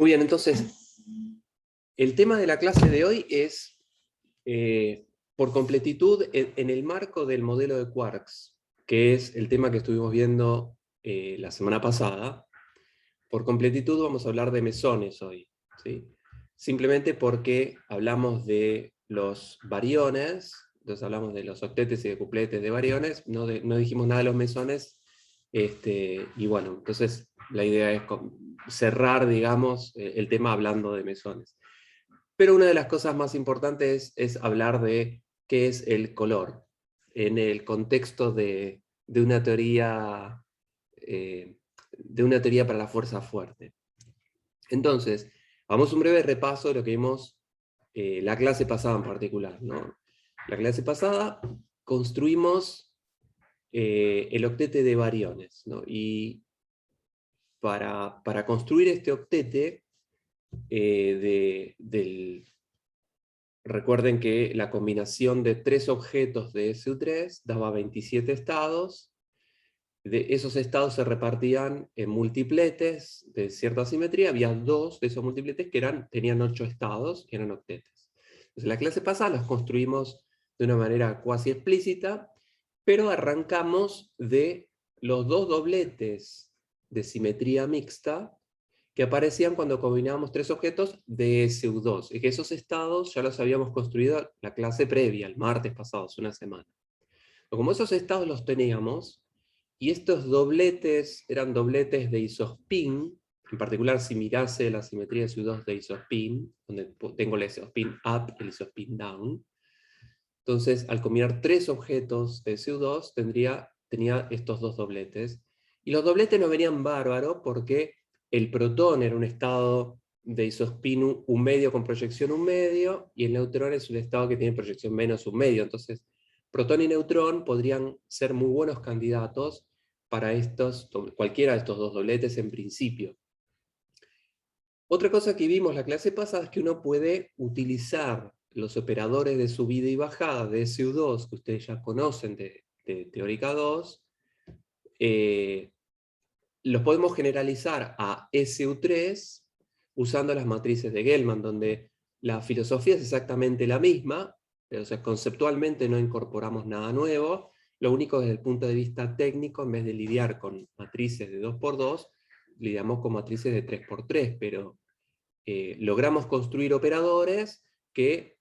Muy bien, entonces, el tema de la clase de hoy es, por completitud, en el marco del modelo de quarks, que es el tema que estuvimos viendo la semana pasada. Por completitud vamos a hablar de mesones hoy, ¿sí? Simplemente porque hablamos de los bariones, entonces hablamos de los octetes y de cupletes de bariones, no dijimos nada de los mesones, y bueno, entonces la idea es cerrar, digamos, el tema hablando de mesones. Pero una de las cosas más importantes es hablar de qué es el color, en el contexto de una teoría, de una teoría para la fuerza fuerte. Entonces, vamos a un breve repaso de lo que vimos la clase pasada en particular, ¿no? La clase pasada construimos el octete de bariones, ¿no? Y para construir este octete, recuerden que la combinación de 3 objetos de SU3 daba 27 estados. De esos estados se repartían en multipletes de cierta simetría. Había 2 de esos multipletes que tenían 8 estados, que eran octetes. Entonces, en la clase pasada los construimos de una manera cuasi explícita, pero arrancamos de los 2 dobletes de simetría mixta que aparecían cuando combinábamos 3 objetos de SU2, y que esos estados ya los habíamos construido la clase previa, el martes pasado, hace una semana. Como esos estados los teníamos, y estos dobletes eran dobletes de isospin, en particular si mirase la simetría de SU2 de isospin, donde tengo el isospin up y el isospin down, entonces al combinar 3 objetos de SU2 tenía estos 2 dobletes, y los dobletes nos venían bárbaro porque el protón era un estado de isospin un medio con proyección un medio, y el neutrón es un estado que tiene proyección menos un medio. Entonces, protón y neutrón podrían ser muy buenos candidatos para cualquiera de estos 2 dobletes en principio. Otra cosa que vimos la clase pasada es que uno puede utilizar los operadores de subida y bajada de SU2, que ustedes ya conocen de Teórica 2, los podemos generalizar a SU3 usando las matrices de Gell-Mann, donde la filosofía es exactamente la misma, pero, o sea, conceptualmente no incorporamos nada nuevo. Lo único desde el punto de vista técnico, en vez de lidiar con matrices de 2x2, lidiamos con matrices de 3x3, pero logramos construir operadores que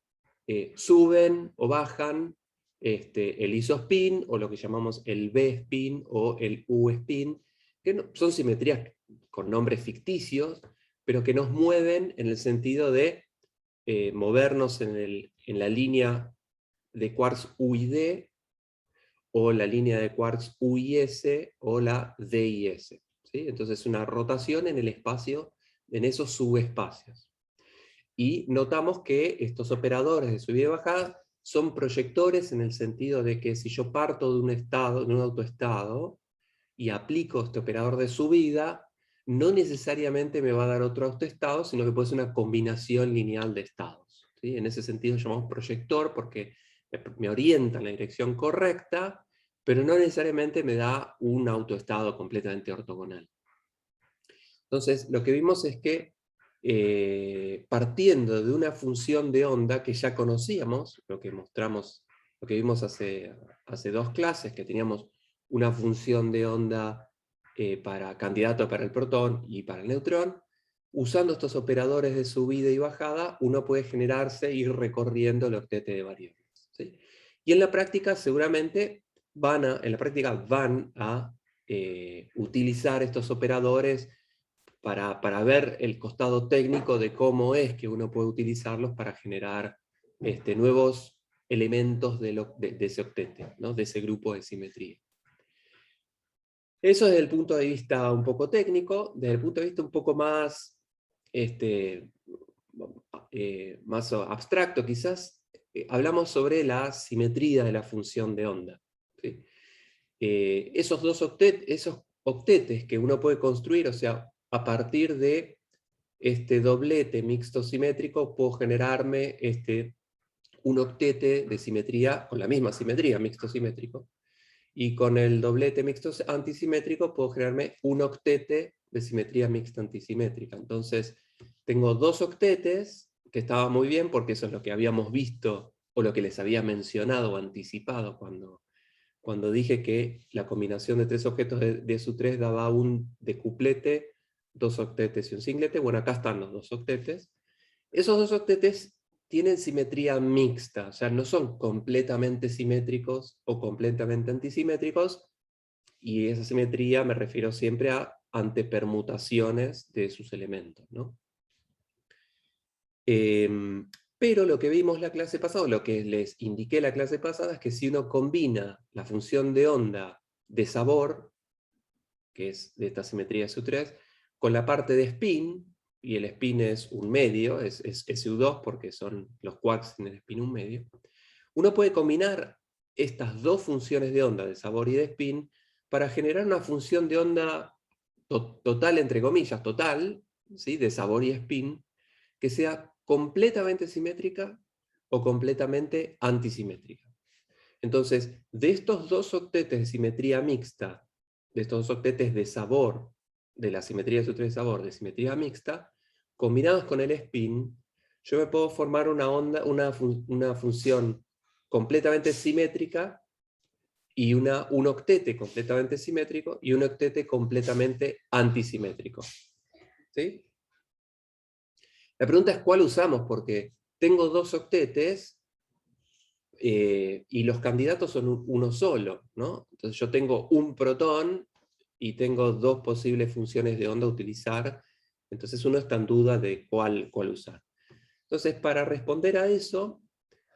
suben o bajan el isospin, o lo que llamamos el B-spin o el U-spin, que son simetrías con nombres ficticios, pero que nos mueven en el sentido de movernos en la línea de quarks U y D, o la línea de quarks U y S, o la D y S. ¿Sí? Entonces, una rotación en el espacio, en esos subespacios. Y notamos que estos operadores de subida y bajada son proyectores, en el sentido de que si yo parto de un estado, de un autoestado, y aplico este operador de subida, no necesariamente me va a dar otro autoestado, sino que puede ser una combinación lineal de estados. ¿Sí? En ese sentido llamamos proyector porque me orienta en la dirección correcta, pero no necesariamente me da un autoestado completamente ortogonal. Entonces, lo que vimos es que partiendo de una función de onda que ya conocíamos, lo que mostramos, lo que vimos hace 2 clases, que teníamos una función de onda para candidato para el protón y para el neutrón, usando estos operadores de subida y bajada, uno puede generarse, ir recorriendo el octete de variables. ¿Sí? Y en la práctica seguramente van a utilizar estos operadores para ver el costado técnico de cómo es que uno puede utilizarlos para generar nuevos elementos de ese octete, ¿no? De ese grupo de simetría. Eso desde el punto de vista un poco técnico. Desde el punto de vista un poco más, más abstracto quizás, hablamos sobre la simetría de la función de onda. ¿Sí? Esos octetes que uno puede construir, o sea, a partir de este doblete mixto simétrico, puedo generarme un octete de simetría, con la misma simetría, mixto simétrico, y con el doblete mixto antisimétrico puedo generarme un octete de simetría mixta antisimétrica. Entonces, tengo dos octetes, que estaba muy bien porque eso es lo que habíamos visto, o lo que les había mencionado o anticipado cuando dije que la combinación de tres objetos de SU3 daba un decuplete, dos octetes y un singlete. Bueno, acá están los dos octetes. Esos dos octetes tienen simetría mixta, o sea, no son completamente simétricos o completamente antisimétricos, y esa simetría me refiero siempre a antepermutaciones de sus elementos, ¿no? Pero lo que vimos la clase pasada, lo que les indiqué la clase pasada, es que si uno combina la función de onda de sabor, que es de esta simetría SU3, con la parte de spin, y el spin es un medio, es SU2 porque son los quarks en el spin un medio, uno puede combinar estas dos funciones de onda de sabor y de spin para generar una función de onda total, entre comillas, total, ¿sí? De sabor y spin, que sea completamente simétrica o completamente antisimétrica. Entonces, de estos dos octetes de simetría mixta, de estos dos octetes de sabor, de la simetría de SU3 de sabor, de simetría mixta, combinados con el spin, yo me puedo formar una función completamente simétrica y un octete completamente simétrico y un octete completamente antisimétrico. ¿Sí? La pregunta es cuál usamos, porque tengo dos octetes y los candidatos son uno solo, ¿no? Entonces yo tengo un protón y tengo dos posibles funciones de onda a utilizar, entonces uno está en duda de cuál usar. Entonces, para responder a eso,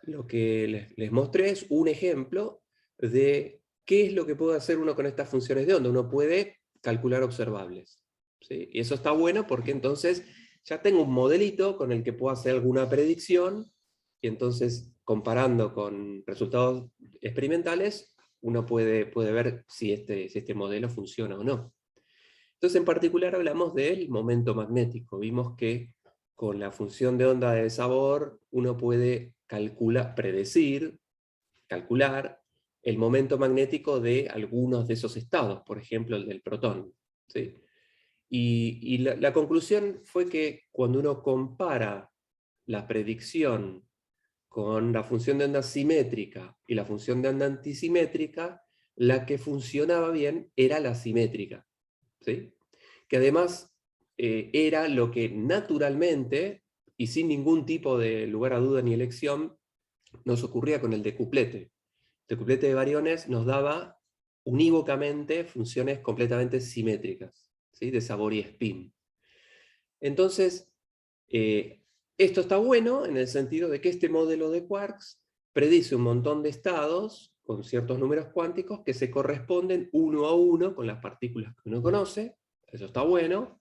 lo que les mostré es un ejemplo de qué es lo que puede hacer uno con estas funciones de onda. Uno puede calcular observables, ¿sí? Y eso está bueno porque entonces ya tengo un modelito con el que puedo hacer alguna predicción, y entonces, comparando con resultados experimentales, uno puede ver si este modelo funciona o no. Entonces, en particular hablamos del momento magnético. Vimos que con la función de onda de sabor uno puede calcular el momento magnético de algunos de esos estados, por ejemplo el del protón, ¿sí? Y la conclusión fue que cuando uno compara la predicción con la función de onda simétrica y la función de onda antisimétrica, la que funcionaba bien era la simétrica, ¿sí? Que además era lo que naturalmente, y sin ningún tipo de lugar a duda ni elección, nos ocurría con el decuplete. El decuplete de bariones nos daba unívocamente funciones completamente simétricas, ¿sí? De sabor y spin. Entonces, esto está bueno en el sentido de que este modelo de quarks predice un montón de estados con ciertos números cuánticos que se corresponden uno a uno con las partículas que uno conoce. Eso está bueno.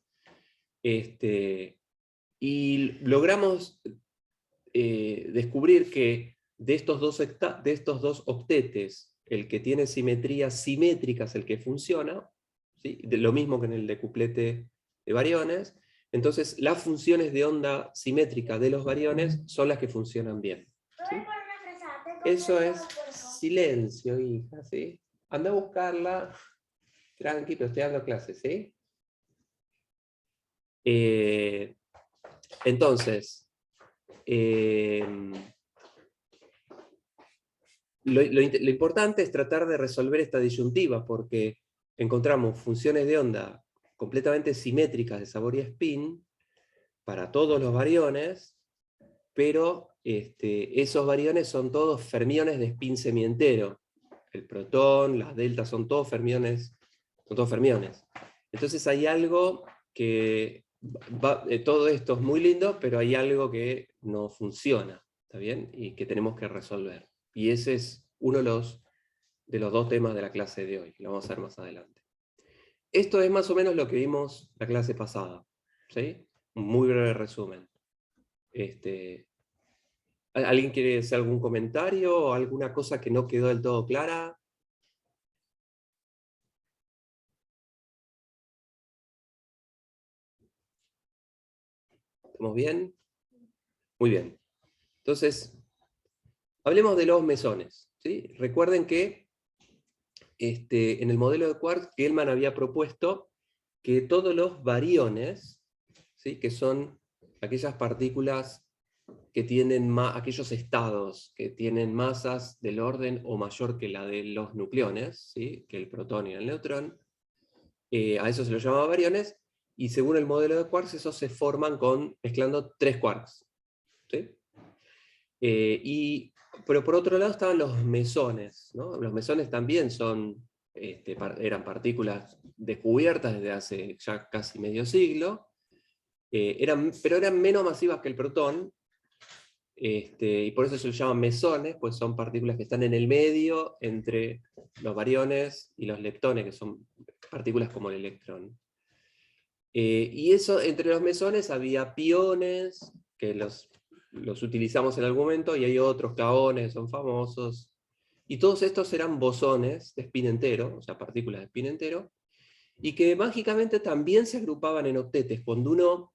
Y logramos descubrir que de estos dos octetes, el que tiene simetrías simétricas es el que funciona, ¿sí? Lo mismo que en el decuplete de bariones. Entonces, las funciones de onda simétrica de los bariones son las que funcionan bien, ¿sí? Eso es silencio, hija, ¿sí? Anda a buscarla, tranqui, pero estoy dando clases, ¿sí? Entonces, lo importante es tratar de resolver esta disyuntiva, porque encontramos funciones de onda completamente simétricas de sabor y spin para todos los bariones, pero esos bariones son todos fermiones de spin semientero. El protón, las deltas, son todos fermiones. Entonces hay algo que todo esto es muy lindo, pero hay algo que no funciona, ¿está bien? Y que tenemos que resolver. Y ese es uno de los dos temas de la clase de hoy, lo vamos a ver más adelante. Esto es más o menos lo que vimos la clase pasada, ¿sí? Un muy breve resumen. ¿Alguien quiere hacer algún comentario o alguna cosa que no quedó del todo clara? ¿Estamos bien? Muy bien. Entonces, hablemos de los mesones, ¿sí? Recuerden que en el modelo de quarks, Gell-Mann había propuesto que todos los bariones, ¿sí? Que son aquellas partículas que tienen aquellos estados que tienen masas del orden o mayor que la de los nucleones, ¿sí? Que el protón y el neutrón, a eso se los llama bariones, y según el modelo de quarks, esos se forman mezclando 3 quarks. ¿Sí? Pero por otro lado estaban los mesones, ¿no? Los mesones también eran partículas descubiertas desde hace ya casi medio siglo, pero eran menos masivas que el protón, y por eso se los llaman mesones, pues son partículas que están en el medio entre los bariones y los leptones, que son partículas como el electrón. Y eso, entre los mesones había piones, que los utilizamos en algún momento, y hay otros kaones, son famosos. Y todos estos eran bosones de spin entero, o sea, partículas de spin entero, y que mágicamente también se agrupaban en octetes. Cuando uno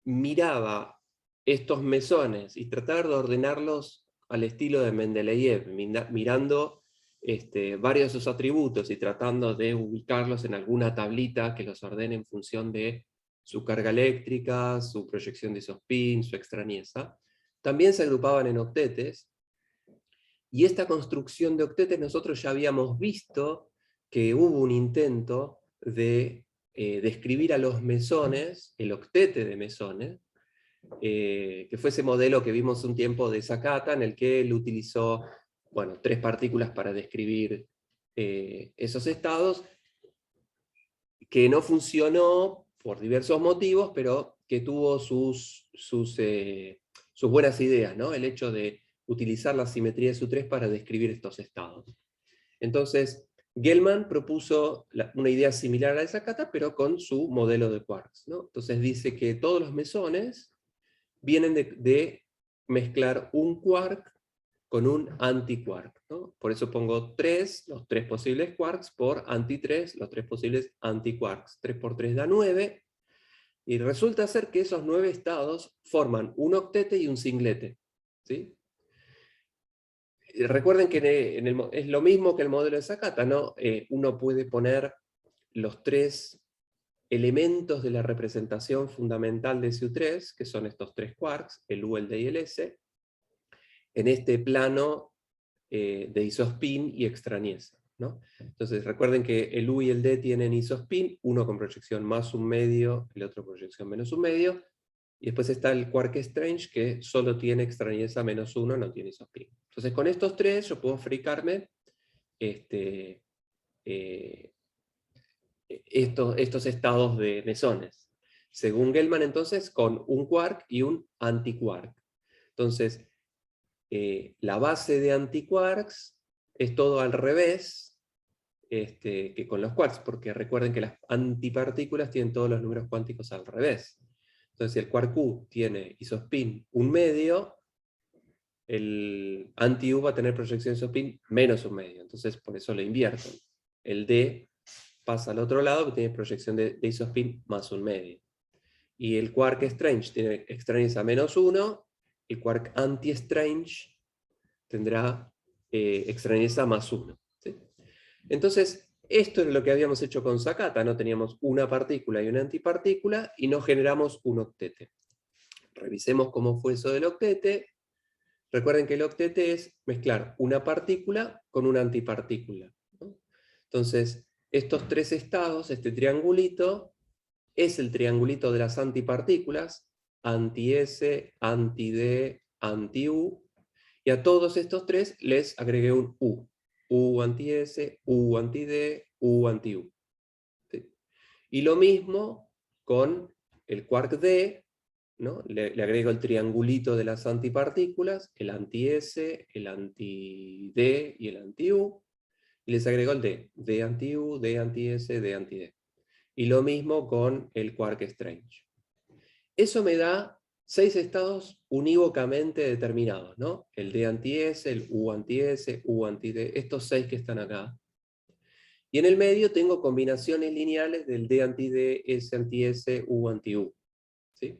miraba estos mesones y tratar de ordenarlos al estilo de Mendeleev, mirando varios de sus atributos y tratando de ubicarlos en alguna tablita que los ordene en función de su carga eléctrica, su proyección de isospin, su extrañeza, también se agrupaban en octetes, y esta construcción de octetes nosotros ya habíamos visto que hubo un intento de describir a los mesones, el octete de mesones, que fue ese modelo que vimos un tiempo de Sakata, en el que él utilizó 3 partículas para describir esos estados, que no funcionó por diversos motivos, pero que tuvo sus buenas ideas, ¿no? El hecho de utilizar la simetría de Su3 para describir estos estados. Entonces, Gell-Mann propuso una idea similar a la de Sakata, pero con su modelo de quarks, ¿no? Entonces dice que todos los mesones vienen de mezclar un quark con un antiquark, ¿no? Por eso pongo 3, los 3 posibles quarks, por anti-3, los 3 posibles antiquarks. 3 por 3 da 9, y resulta ser que esos 9 estados forman un octete y un singlete. ¿Sí? Recuerden que es lo mismo que el modelo de Sakata, ¿no? Uno puede poner los 3 elementos de la representación fundamental de SU3, que son estos 3 quarks, el U, el D y el S, en este plano de isospin y extrañeza, ¿no? Entonces recuerden que el U y el D tienen isospin, uno con proyección más un medio, el otro proyección menos un medio, y después está el quark strange, que solo tiene extrañeza menos uno, no tiene isospin. Entonces con estos 3 yo puedo fabricarme estos estados de mesones. Según Gell-Mann, entonces, con un quark y un antiquark. Entonces, la base de antiquarks es todo al revés que con los quarks, porque recuerden que las antipartículas tienen todos los números cuánticos al revés. Entonces, si el quark U tiene isospin un medio, el anti-U va a tener proyección de isospin menos un medio. Entonces, por eso lo invierten. El D pasa al otro lado, que tiene proyección de isospin más un medio. Y el quark strange tiene extrañeza menos 1, el quark anti-strange tendrá extrañeza más 1. ¿Sí? Entonces, esto es lo que habíamos hecho con Sakata, no teníamos una partícula y una antipartícula, y no generamos un octete. Revisemos cómo fue eso del octete. Recuerden que el octete es mezclar una partícula con una antipartícula, ¿no? Entonces, estos 3 estados, este triangulito, es el triangulito de las antipartículas, anti-S, anti-D, anti-U, y a todos estos 3 les agregué un U. U anti-S, U anti-D, U anti-U. ¿Sí? Y lo mismo con el quark D, ¿no? Le agrego el triangulito de las antipartículas, el anti-S, el anti-D y el anti-U, y les agrego el D. D anti-U, D anti-S, D anti-D. Y lo mismo con el quark strange. Eso me da 6 estados unívocamente determinados, ¿no? El D anti-S, el U anti-S, U anti-D, estos 6 que están acá. Y en el medio tengo combinaciones lineales del D anti-D, S anti-S, U anti-U. ¿Sí?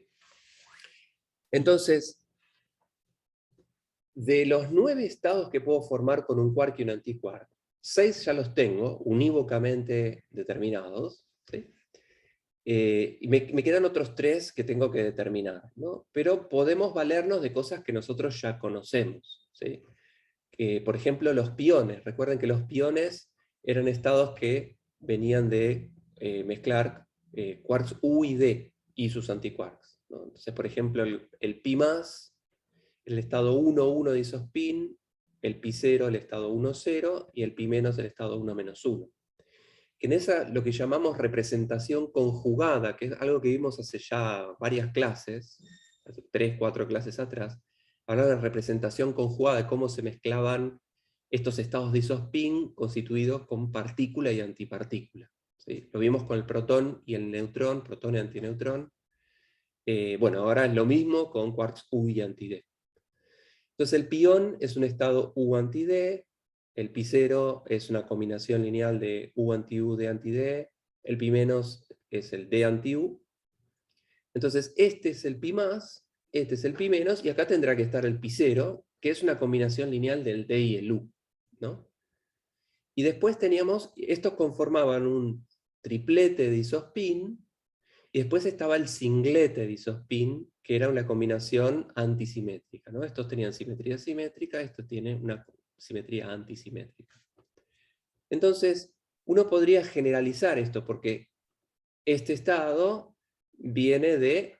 Entonces, de los 9 estados que puedo formar con un quark y un antiquark, 6 ya los tengo unívocamente determinados, ¿sí? Y me quedan otros 3 que tengo que determinar, ¿no? Pero podemos valernos de cosas que nosotros ya conocemos, ¿sí? Por ejemplo, los piones. Recuerden que los piones eran estados que venían de mezclar quarks U y D y sus antiquarks, ¿no? Entonces, por ejemplo, el pi+, el estado 1,1 de isospin, el pi 0, el estado 1,0, y el pi menos, el estado 1,-1. En esa, lo que llamamos representación conjugada, que es algo que vimos hace ya varias clases, hace 3, 4 clases atrás, hablar de representación conjugada, de cómo se mezclaban estos estados de isospin constituidos con partícula y antipartícula, ¿sí? Lo vimos con el protón y el neutrón, protón y antineutrón. Bueno, ahora es lo mismo con quarks U y anti-D. Entonces el pión es un estado U anti-D, el pi 0 es una combinación lineal de U anti-U, D anti-D, el pi menos es el D anti-U. Entonces este es el pi más, este es el pi menos, y acá tendrá que estar el pi 0, que es una combinación lineal del D y el U, ¿no? Y después teníamos, estos conformaban un triplete de isospin, y después estaba el singlete de isospin, que era una combinación antisimétrica, ¿no? Estos tenían simetría simétrica, esto tiene una simetría antisimétrica. Entonces, uno podría generalizar esto, porque este estado viene de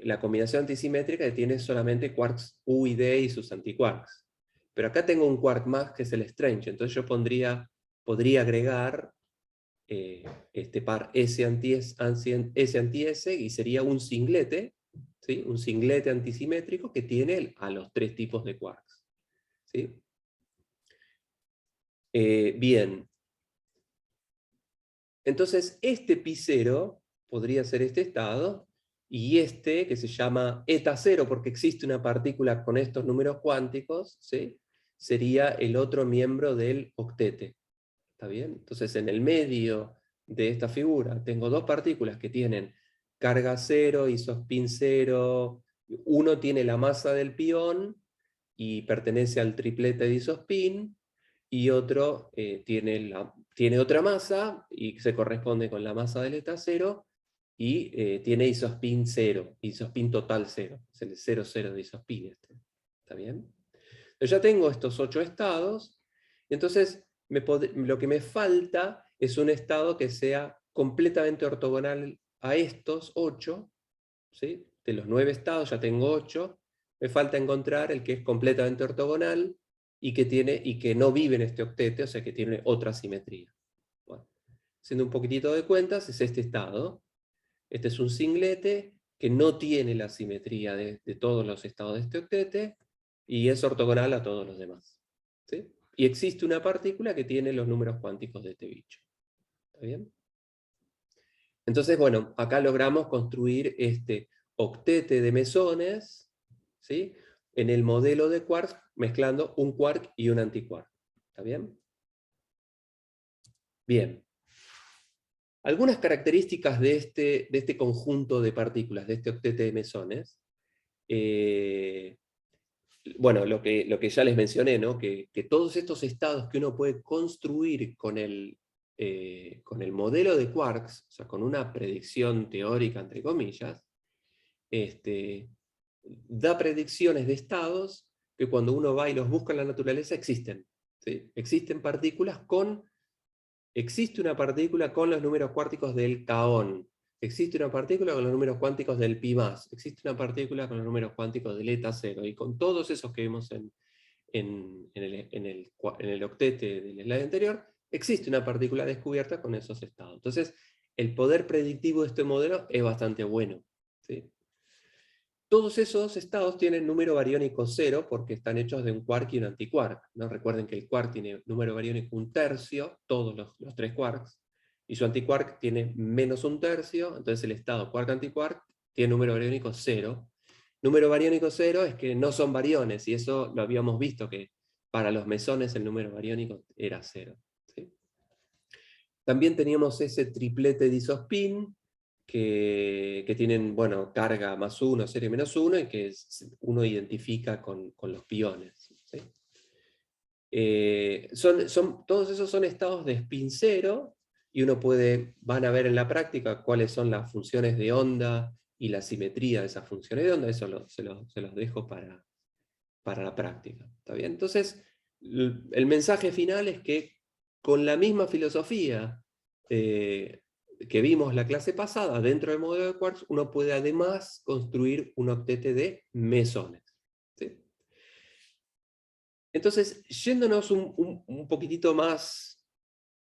la combinación antisimétrica que tiene solamente quarks U y D y sus antiquarks. Pero acá tengo un quark más que es el strange, entonces yo podría agregar este par S anti S, y sería un singlete, ¿sí? Un singlete antisimétrico que tiene a los 3 tipos de quarks, ¿sí? Bien, entonces este pi 0 podría ser este estado, y este, que se llama eta 0 porque existe una partícula con estos números cuánticos, ¿sí? Sería el otro miembro del octete. ¿Está bien? Entonces en el medio de esta figura tengo 2 partículas que tienen carga 0, isospin 0, uno tiene la masa del pión y pertenece al triplete de isospin, y otro tiene otra masa y se corresponde con la masa del eta 0, y tiene isospin 0, isospin total 0, es el 0, 0 de isospin este. ¿Está bien? Entonces ya tengo estos 8 estados, y entonces lo que me falta es un estado que sea completamente ortogonal a estos 8, ¿sí? De los 9 estados ya tengo 8, me falta encontrar el que es completamente ortogonal y que no vive en este octete, o sea que tiene otra simetría. Bueno, haciendo un poquitito de cuentas, es este estado. Este es un singlete que no tiene la simetría de todos los estados de este octete, y es ortogonal a todos los demás, ¿sí? Y existe una partícula que tiene los números cuánticos de este bicho. ¿Está bien? Entonces, bueno, acá logramos construir este octete de mesones, ¿sí? En el modelo de quarks, mezclando un quark y un antiquark. ¿Está bien? Bien. Algunas características de este conjunto de partículas, de este octete de mesones. Bueno, lo que ya les mencioné, ¿no? Que todos estos estados que uno puede construir con el modelo de quarks, o sea, con una predicción teórica, entre comillas, da predicciones de estados que cuando uno va y los busca en la naturaleza existen, ¿sí? Existe una partícula con los números cuánticos del kaón, existe una partícula con los números cuánticos del pi+, existe una partícula con los números cuánticos del eta 0, y con todos esos que vimos en el octete del slide anterior, existe una partícula descubierta con esos estados. Entonces, el poder predictivo de este modelo es bastante bueno, ¿sí? Todos esos estados tienen número bariónico 0 porque están hechos de un quark y un antiquark, ¿no? Recuerden que el quark tiene número bariónico 1/3, todos los 3 quarks, y su antiquark tiene menos 1/3, entonces el estado quark-antiquark tiene número bariónico 0. Número bariónico 0 es que no son bariones, y eso lo habíamos visto, que para los mesones el número bariónico era 0. ¿Sí? También teníamos ese triplete de isospin, que tienen, bueno, carga +1, serie -1, y que uno identifica con los piones, ¿sí? Todos esos son estados de spin 0, y van a ver en la práctica cuáles son las funciones de onda y la simetría de esas funciones de onda. Eso se los dejo para la práctica. ¿Está bien? Entonces, el mensaje final es que con la misma filosofía que vimos la clase pasada, dentro del modelo de quarks, uno puede además construir un octete de mesones. ¿Sí? Entonces, yéndonos un poquitito más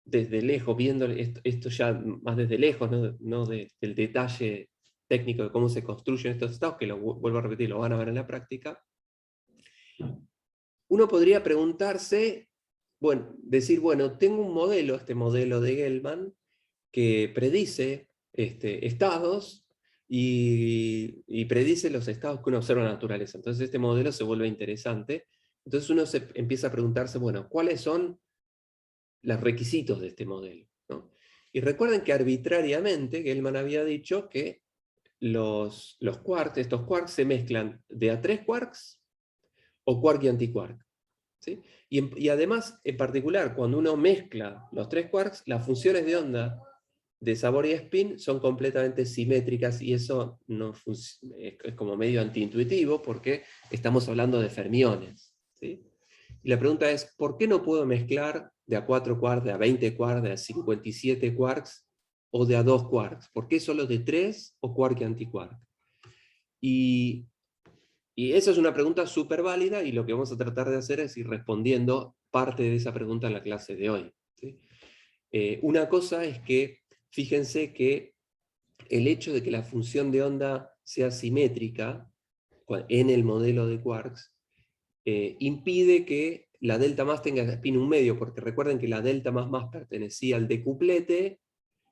desde lejos, viendo esto ya más desde lejos, no del detalle técnico de cómo se construyen estos estados, que vuelvo a repetir, lo van a ver en la práctica, uno podría preguntarse, bueno, decir, bueno, tengo un modelo, este modelo de Gell-Mann, que predice estados y predice los estados que uno observa en la naturaleza. Entonces este modelo se vuelve interesante. Entonces uno se empieza a preguntarse, bueno, ¿cuáles son los requisitos de este modelo? ¿No? Y recuerden que arbitrariamente Gell-Mann había dicho que estos quarks se mezclan de a tres quarks o quark y antiquark. ¿Sí? Y además, en particular, cuando uno mezcla los tres quarks, las funciones de onda de sabor y spin son completamente simétricas, y eso es como medio antiintuitivo porque estamos hablando de fermiones. ¿Sí? Y la pregunta es, ¿por qué no puedo mezclar de a 4 quarks, de a 20 quarks, de a 57 quarks o de a 2 quarks? ¿Por qué solo de 3 o quark y antiquark? Y esa es una pregunta súper válida, y lo que vamos a tratar de hacer es ir respondiendo parte de esa pregunta en la clase de hoy. ¿Sí? Una cosa es que, fíjense que el hecho de que la función de onda sea simétrica en el modelo de quarks impide que la delta más tenga spin un medio, porque recuerden que la delta más pertenecía al decuplete,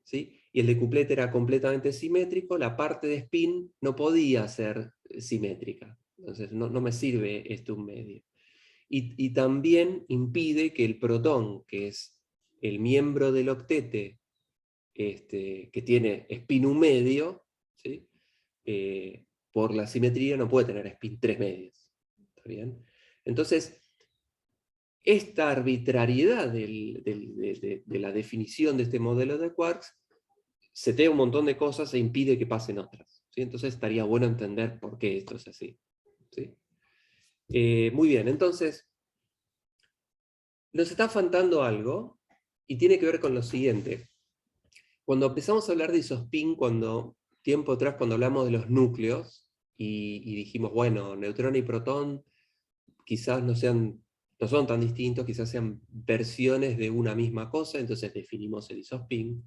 ¿sí? Y el decuplete era completamente simétrico, la parte de spin no podía ser simétrica. Entonces no me sirve un medio. Y también impide que el protón, que es el miembro del octete que tiene spin un medio, ¿sí? Por la simetría no puede tener spin 3 medios. ¿Está bien? Entonces, esta arbitrariedad de la definición de este modelo de quarks setea un montón de cosas e impide que pasen otras. ¿Sí? Entonces estaría bueno entender por qué esto es así. ¿Sí? Muy bien, entonces, nos está faltando algo, y tiene que ver con lo siguiente. Cuando empezamos a hablar de isospin, tiempo atrás, cuando hablamos de los núcleos, y dijimos, bueno, neutrón y protón quizás no son tan distintos, quizás sean versiones de una misma cosa, entonces definimos el isospin.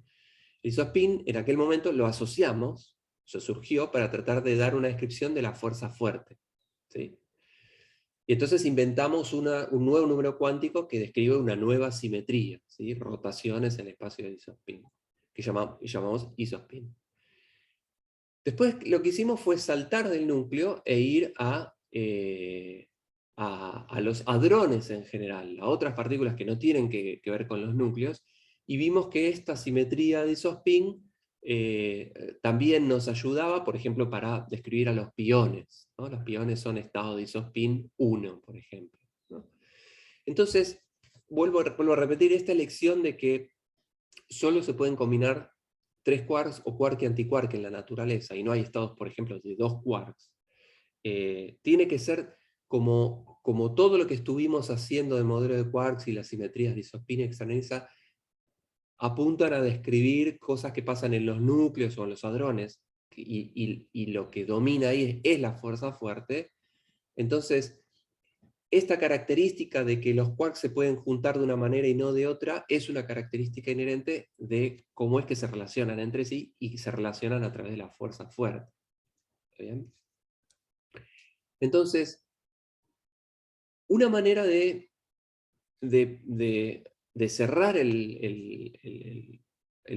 El isospin, en aquel momento, lo asociamos, eso surgió para tratar de dar una descripción de la fuerza fuerte. ¿Sí? Y entonces inventamos un nuevo número cuántico que describe una nueva simetría, ¿sí? Rotaciones en el espacio de isospin, que llamamos isospin. Después lo que hicimos fue saltar del núcleo e ir a los hadrones en general, a otras partículas que no tienen que ver con los núcleos, y vimos que esta simetría de isospin también nos ayudaba, por ejemplo, para describir a los piones, ¿no? Los piones son estados de isospin 1, por ejemplo, ¿no? Entonces, vuelvo a repetir esta lección de que solo se pueden combinar 3 quarks o quark y antiquark en la naturaleza, y no hay estados, por ejemplo, de 2 quarks. Tiene que ser como todo lo que estuvimos haciendo de modelo de quarks y las simetrías de isospin y extraneisa apuntan a describir cosas que pasan en los núcleos o en los hadrones, y lo que domina ahí es la fuerza fuerte. Entonces, esta característica de que los quarks se pueden juntar de una manera y no de otra es una característica inherente de cómo es que se relacionan entre sí, y se relacionan a través de la fuerza fuerte. ¿Está bien? Entonces, una manera de cerrar el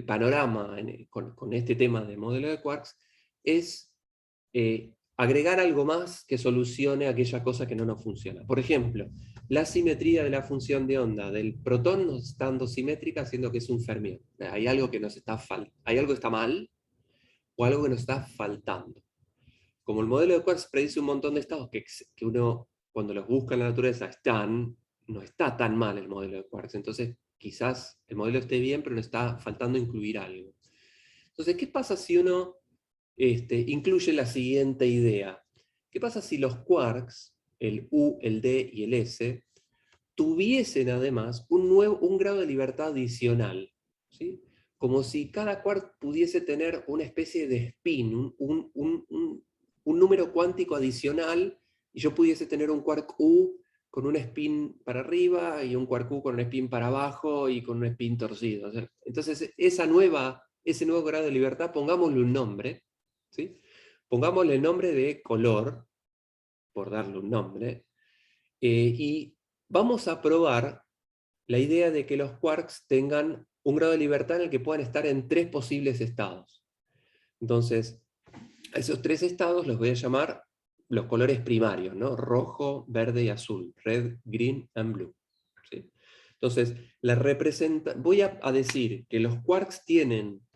panorama con este tema de modelo de quarks es agregar algo más que solucione aquella cosa que no nos funciona. Por ejemplo, la simetría de la función de onda del protón nos está dando simétrica, haciendo que es un fermión. Hay algo que hay algo que está mal, o algo que nos está faltando. Como el modelo de quarks predice un montón de estados que uno, cuando los busca en la naturaleza, no está tan mal el modelo de quarks. Entonces quizás el modelo esté bien, pero nos está faltando incluir algo. Entonces, ¿qué pasa si uno incluye la siguiente idea? ¿Qué pasa si los quarks, el U, el D y el S, tuviesen además un grado de libertad adicional? ¿Sí? Como si cada quark pudiese tener una especie de spin, un número cuántico adicional, y yo pudiese tener un quark U con un spin para arriba y un quark U con un spin para abajo y con un spin torcido. O sea, entonces, ese nuevo grado de libertad, pongámosle un nombre, ¿sí? Pongámosle el nombre de color, por darle un nombre, y vamos a probar la idea de que los quarks tengan un grado de libertad en el que puedan estar en 3 posibles estados. Entonces, a esos 3 estados los voy a llamar los colores primarios, ¿no? Rojo, verde y azul. Red, green and blue. ¿Sí? Entonces, voy a decir que los quarks tienen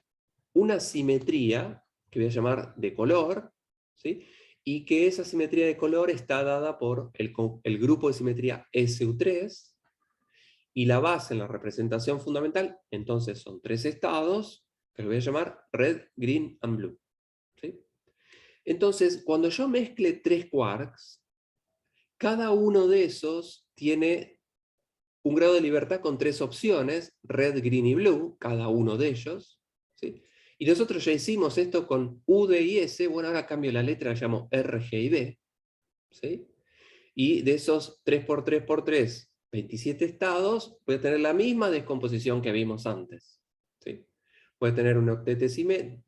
una simetría, que voy a llamar de color, ¿sí? Y que esa simetría de color está dada por el grupo de simetría SU3, y la base en la representación fundamental, entonces son 3 estados, que los voy a llamar red, green and blue. ¿Sí? Entonces, cuando yo mezcle 3 quarks, cada uno de esos tiene un grado de libertad con 3 opciones, red, green y blue, cada uno de ellos. ¿Sí? Y nosotros ya hicimos esto con U, D y S, bueno, ahora cambio la letra, la llamo R, G y B. ¿Sí? Y de esos 3 por 3 por 3, 27 estados, voy a tener la misma descomposición que vimos antes. ¿Sí? Voy a tener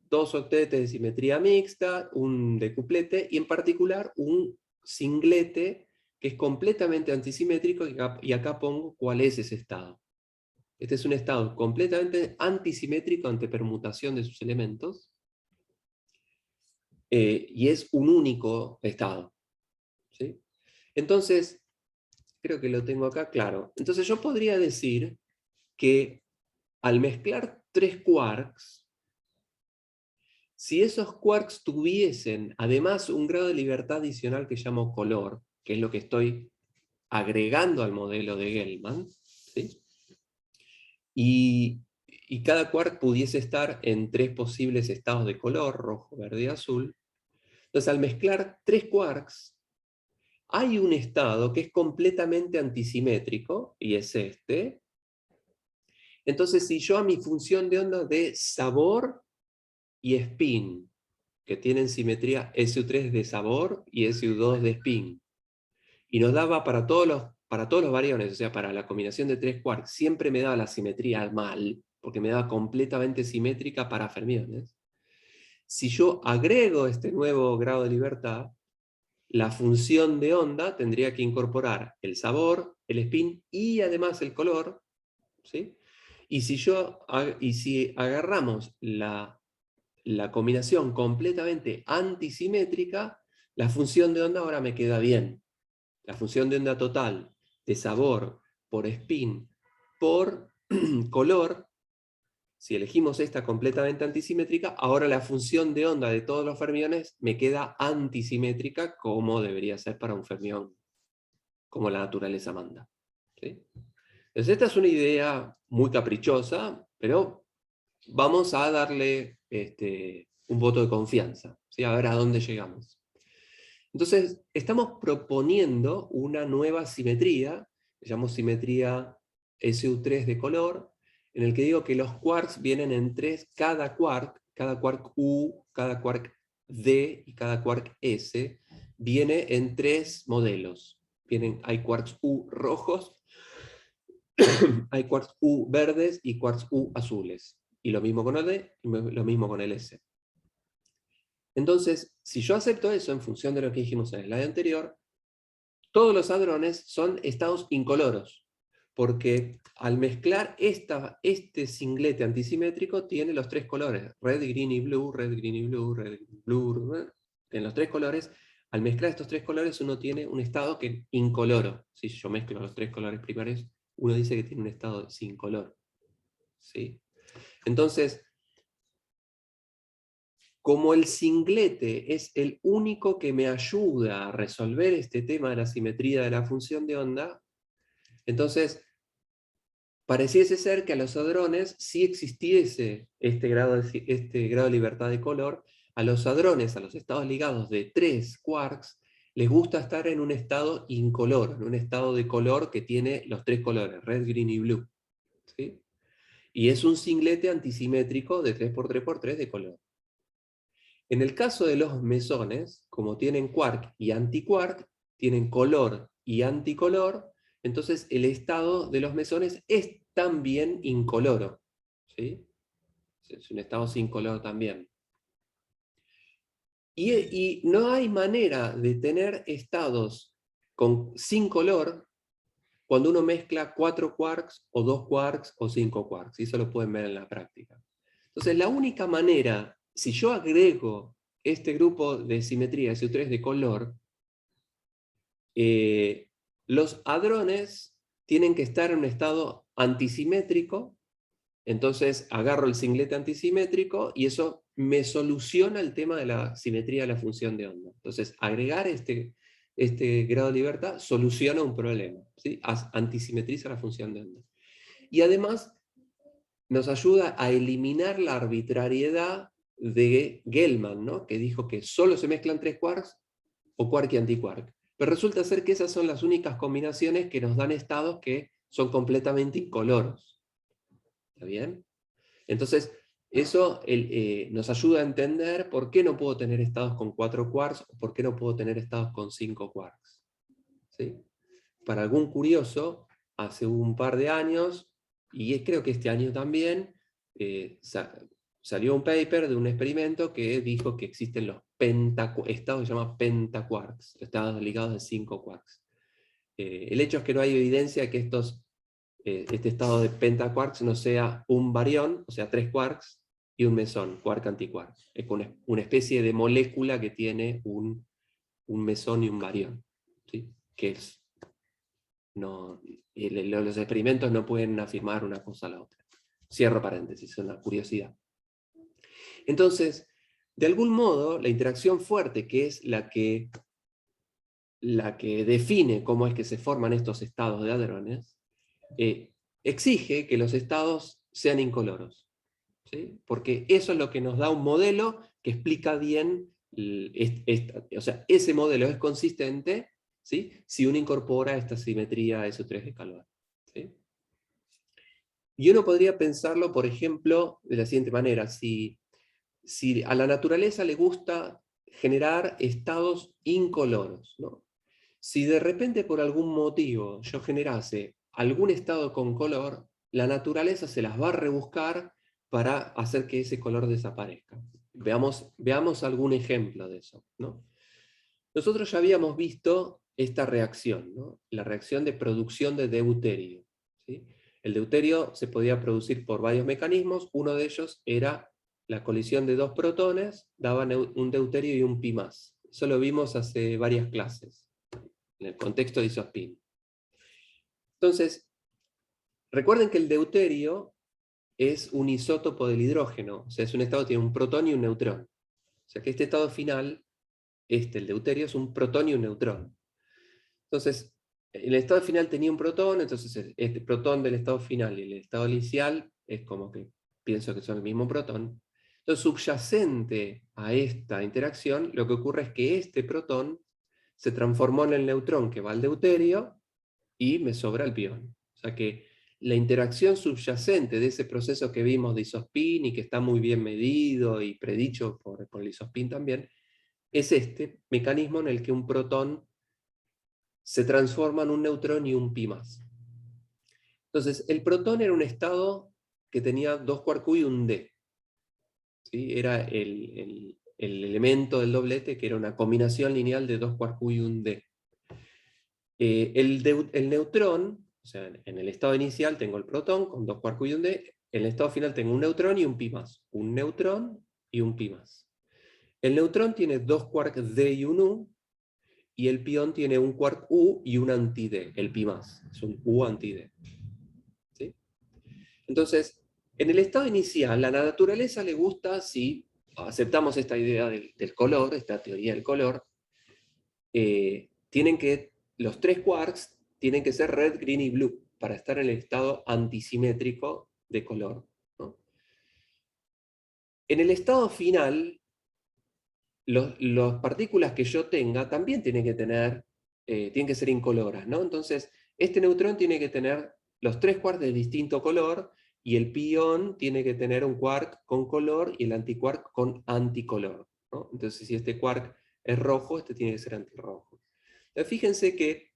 dos octetes de simetría mixta, un decuplete, y en particular un singlete que es completamente antisimétrico, y acá pongo cuál es ese estado. Este es un estado completamente antisimétrico ante permutación de sus elementos, y es un único estado. ¿Sí? Entonces, creo que lo tengo acá claro. Entonces yo podría decir que al mezclar 3 quarks, si esos quarks tuviesen además un grado de libertad adicional que llamo color, que es lo que estoy agregando al modelo de Gell-Mann, ¿sí? y cada quark pudiese estar en 3 posibles estados de color, rojo, verde y azul, entonces al mezclar 3 quarks, hay un estado que es completamente antisimétrico, y es este. Entonces, si yo a mi función de onda de sabor y spin, que tienen simetría SU3 de sabor y SU2 de spin, y nos daba para todos los variones, o sea, para la combinación de 3 quarks, siempre me daba la simetría mal, porque me daba completamente simétrica para fermiones. Si yo agrego este nuevo grado de libertad, la función de onda tendría que incorporar el sabor, el spin y además el color, ¿sí? Y si agarramos la combinación completamente antisimétrica, la función de onda ahora me queda bien. La función de onda total de sabor por spin por color, si elegimos esta completamente antisimétrica, ahora la función de onda de todos los fermiones me queda antisimétrica, como debería ser para un fermión, como la naturaleza manda. ¿Sí? Entonces esta es una idea muy caprichosa, pero vamos a darle un voto de confianza, ¿sí? A ver a dónde llegamos. Entonces, estamos proponiendo una nueva simetría, que llamamos simetría SU3 de color, en el que digo que los quarks vienen en 3, cada quark U, cada quark D y cada quark S, viene en 3 modelos. Hay quarks U rojos, hay quarks U verdes y quarks U azules. Y lo mismo con el D, y lo mismo con el S. Entonces, si yo acepto eso en función de lo que dijimos en el slide anterior, todos los hadrones son estados incoloros, porque al mezclar este singlete antisimétrico tiene los 3 colores, red, green y blue, red, green y blue, red, blue, en los 3 colores. Al mezclar estos 3 colores uno tiene un estado que es incoloro. Si yo mezclo los 3 colores primarios, uno dice que tiene un estado sin color. ¿Sí? Entonces, como el singlete es el único que me ayuda a resolver este tema de la simetría de la función de onda, entonces pareciese ser que a los hadrones, si existiese este grado de libertad de color, a los hadrones, a los estados ligados de 3 quarks, les gusta estar en un estado incoloro, en un estado de color que tiene los 3 colores, red, green y blue. ¿Sí? Y es un singlete antisimétrico de 3x3x3 de color. En el caso de los mesones, como tienen quark y antiquark, tienen color y anticolor, entonces el estado de los mesones es también incoloro. ¿Sí? Es un estado sin color también. Y no hay manera de tener estados sin color cuando uno mezcla 4 quarks o 2 quarks o 5 quarks. Y eso lo pueden ver en la práctica. Entonces la única manera, si yo agrego este grupo de simetría SU3 de color, los hadrones tienen que estar en un estado antisimétrico. Entonces agarro el singlete antisimétrico y eso me soluciona el tema de la simetría de la función de onda. Entonces agregar este grado de libertad soluciona un problema, ¿sí? Antisimetriza la función de onda. Y además nos ayuda a eliminar la arbitrariedad de Gell-Mann, ¿no? Que dijo que solo se mezclan 3 quarks o quark y antiquark. Pero resulta ser que esas son las únicas combinaciones que nos dan estados que son completamente incoloros. ¿Está bien? Entonces, eso nos ayuda a entender por qué no puedo tener estados con 4 quarks o por qué no puedo tener estados con 5 quarks. ¿Sí? Para algún curioso, hace un par de años, y creo que este año también, salió un paper de un experimento que dijo que existen los estados que se llaman pentaquarks, estados ligados de 5 quarks. El hecho es que no hay evidencia de que este estado de pentaquarks no sea un barión, o sea, 3 quarks y un mesón, quark antiquark. Es una especie de molécula que tiene un mesón y un barión, ¿sí? Que es, no, los experimentos no pueden afirmar una cosa a la otra. Cierro paréntesis, es una curiosidad. Entonces, de algún modo, la interacción fuerte, que es la que define cómo es que se forman estos estados de hadrones, exige que los estados sean incoloros. ¿Sí? Porque eso es lo que nos da un modelo que explica bien, o sea, ese modelo es consistente, ¿sí? Si uno incorpora esta simetría SO3 de calor. ¿Sí? Y uno podría pensarlo, por ejemplo, de la siguiente manera: si a la naturaleza le gusta generar estados incoloros, ¿no? Si de repente por algún motivo yo generase algún estado con color, la naturaleza se las va a rebuscar para hacer que ese color desaparezca. Veamos algún ejemplo de eso, ¿no? Nosotros ya habíamos visto esta reacción, ¿no? La reacción de producción de deuterio, ¿sí? El deuterio se podía producir por varios mecanismos. Uno de ellos era la colisión de 2 protones, daban un deuterio y un pi+. Eso lo vimos hace varias clases, en el contexto de isospin. Entonces, recuerden que el deuterio es un isótopo del hidrógeno, o sea, es un estado que tiene un protón y un neutrón. O sea que este estado final, el deuterio, es un protón y un neutrón. Entonces, el estado final tenía un protón, entonces este protón del estado final y el estado inicial es como que pienso que son el mismo protón. Entonces, subyacente a esta interacción, lo que ocurre es que este protón se transformó en el neutrón que va al deuterio y me sobra el pión. O sea que la interacción subyacente de ese proceso que vimos de isospin y que está muy bien medido y predicho por el isospin también, es este mecanismo en el que un protón se transforma en un neutrón y un pi+. Entonces, el protón era un estado que tenía 2 quark y un d. ¿Sí? Era el elemento del doblete, que era una combinación lineal de 2 quark y un d. El neutrón, o sea, en el estado inicial tengo el protón con 2 quark y un d, en el estado final tengo un neutrón y un pi+. Un neutrón y un pi+. El neutrón tiene 2 quark d y un u, y el pión tiene un quark u y un anti-d, el pi+. Es un u anti-d. ¿Sí? Entonces, en el estado inicial, a la naturaleza le gusta, si aceptamos esta idea del color, esta teoría del color, los 3 quarks tienen que ser red, green y blue. para estar en el estado antisimétrico de color, ¿no? En el estado final, las partículas que yo tenga también tienen que ser incoloras, ¿no? Entonces, este neutrón tiene que tener los 3 quarks de distinto color, y el pión tiene que tener un quark con color y el antiquark con anticolor, ¿no? Entonces, si este quark es rojo, este tiene que ser antirrojo. Entonces, fíjense que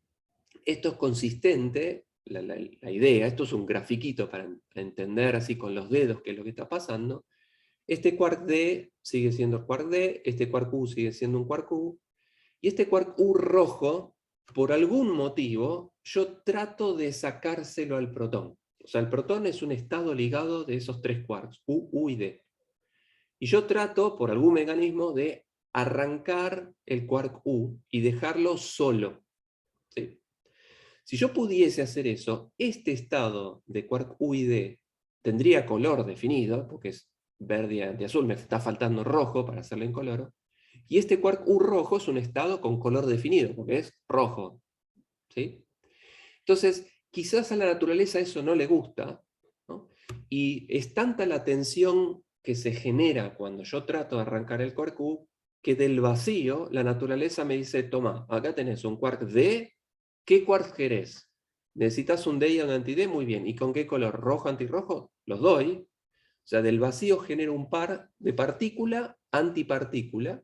esto es consistente, la idea, esto es un grafiquito para entender así con los dedos qué es lo que está pasando. Este quark D sigue siendo quark D, este quark U sigue siendo un quark U, y este quark U rojo, por algún motivo, yo trato de sacárselo al protón. O sea, el protón es un estado ligado de esos 3 quarks, U, U y D. Y yo trato, por algún mecanismo, de arrancar el quark U y dejarlo solo, ¿sí? Si yo pudiese hacer eso, este estado de quark U y D tendría color definido, porque es verde y azul, me está faltando rojo para hacerlo incoloro, y este quark U rojo es un estado con color definido, porque es rojo, ¿sí? Entonces, quizás a la naturaleza eso no le gusta, ¿no? Y es tanta la tensión que se genera cuando yo trato de arrancar el quark U, que del vacío la naturaleza me dice, toma, acá tenés un quark D, ¿qué quark querés? ¿Necesitas un D y un anti-D? Muy bien. ¿Y con qué color? ¿Rojo, antirrojo? Los doy. O sea, del vacío genero un par de partícula, antipartícula.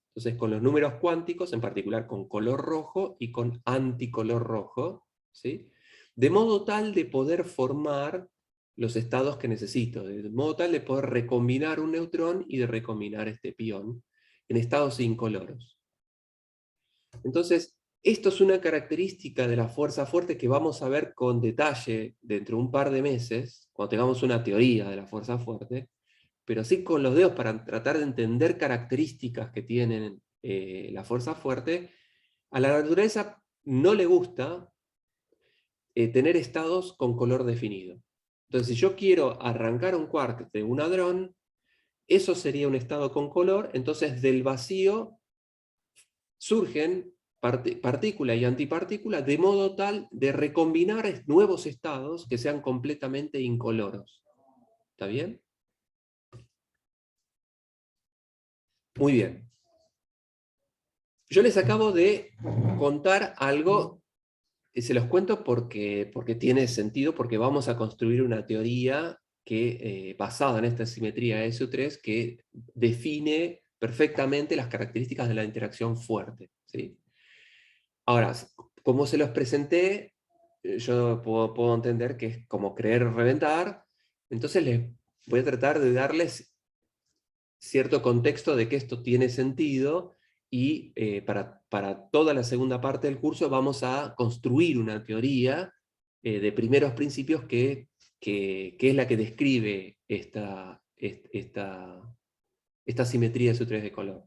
Entonces, con los números cuánticos, en particular con color rojo y con anticolor rojo, ¿sí? De modo tal de poder formar los estados que necesito, de modo tal de poder recombinar un neutrón y de recombinar este pión en estados incoloros. Entonces, esto es una característica de la fuerza fuerte que vamos a ver con detalle dentro de un par de meses, cuando tengamos una teoría de la fuerza fuerte, pero sí con los dedos para tratar de entender características que tienen la fuerza fuerte. A la naturaleza no le gusta tener estados con color definido. Entonces, si yo quiero arrancar un quark de un hadrón, eso sería un estado con color, entonces del vacío surgen partícula y antipartícula de modo tal de recombinar nuevos estados que sean completamente incoloros. ¿Está bien? Muy bien. Yo les acabo de contar algo, y se los cuento porque tiene sentido, porque vamos a construir una teoría que, basada en esta simetría SU3 que define perfectamente las características de la interacción fuerte, ¿sí? Ahora, como se los presenté, yo puedo entender que es como creer reventar, entonces les voy a tratar de darles cierto contexto de que esto tiene sentido, y para toda la segunda parte del curso vamos a construir una teoría de primeros principios que es la que describe esta simetría de SU3 de color.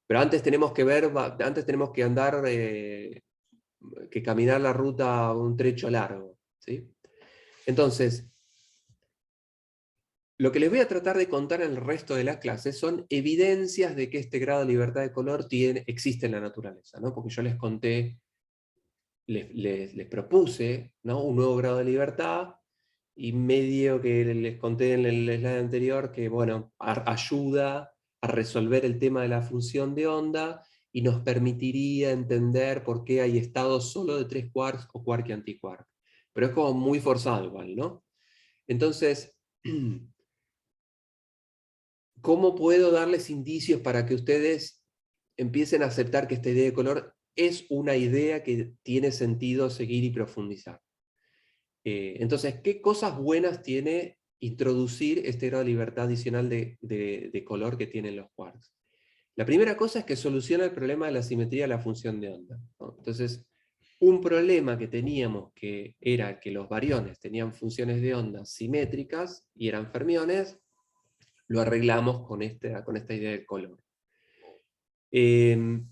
Pero antes tenemos que andar, que caminar la ruta un trecho largo, ¿sí? Entonces, lo que les voy a tratar de contar en el resto de la clase son evidencias de que este grado de libertad de color existe en la naturaleza, ¿no? Porque yo les conté, les propuse, ¿no?, un nuevo grado de libertad, y medio que les conté en el slide anterior que, bueno, ayuda a resolver el tema de la función de onda y nos permitiría entender por qué hay estados solo de 3 quarks o quark y antiquark. Pero es como muy forzado igual, ¿no? Entonces, ¿cómo puedo darles indicios para que ustedes empiecen a aceptar que esta idea de color es una idea que tiene sentido seguir y profundizar? Entonces, ¿qué cosas buenas tiene introducir este grado de libertad adicional de color que tienen los quarks? La primera cosa es que soluciona el problema de la simetría de la función de onda, ¿no? Entonces, un problema que teníamos, que era que los bariones tenían funciones de onda simétricas y eran fermiones, lo arreglamos con esta idea del color. El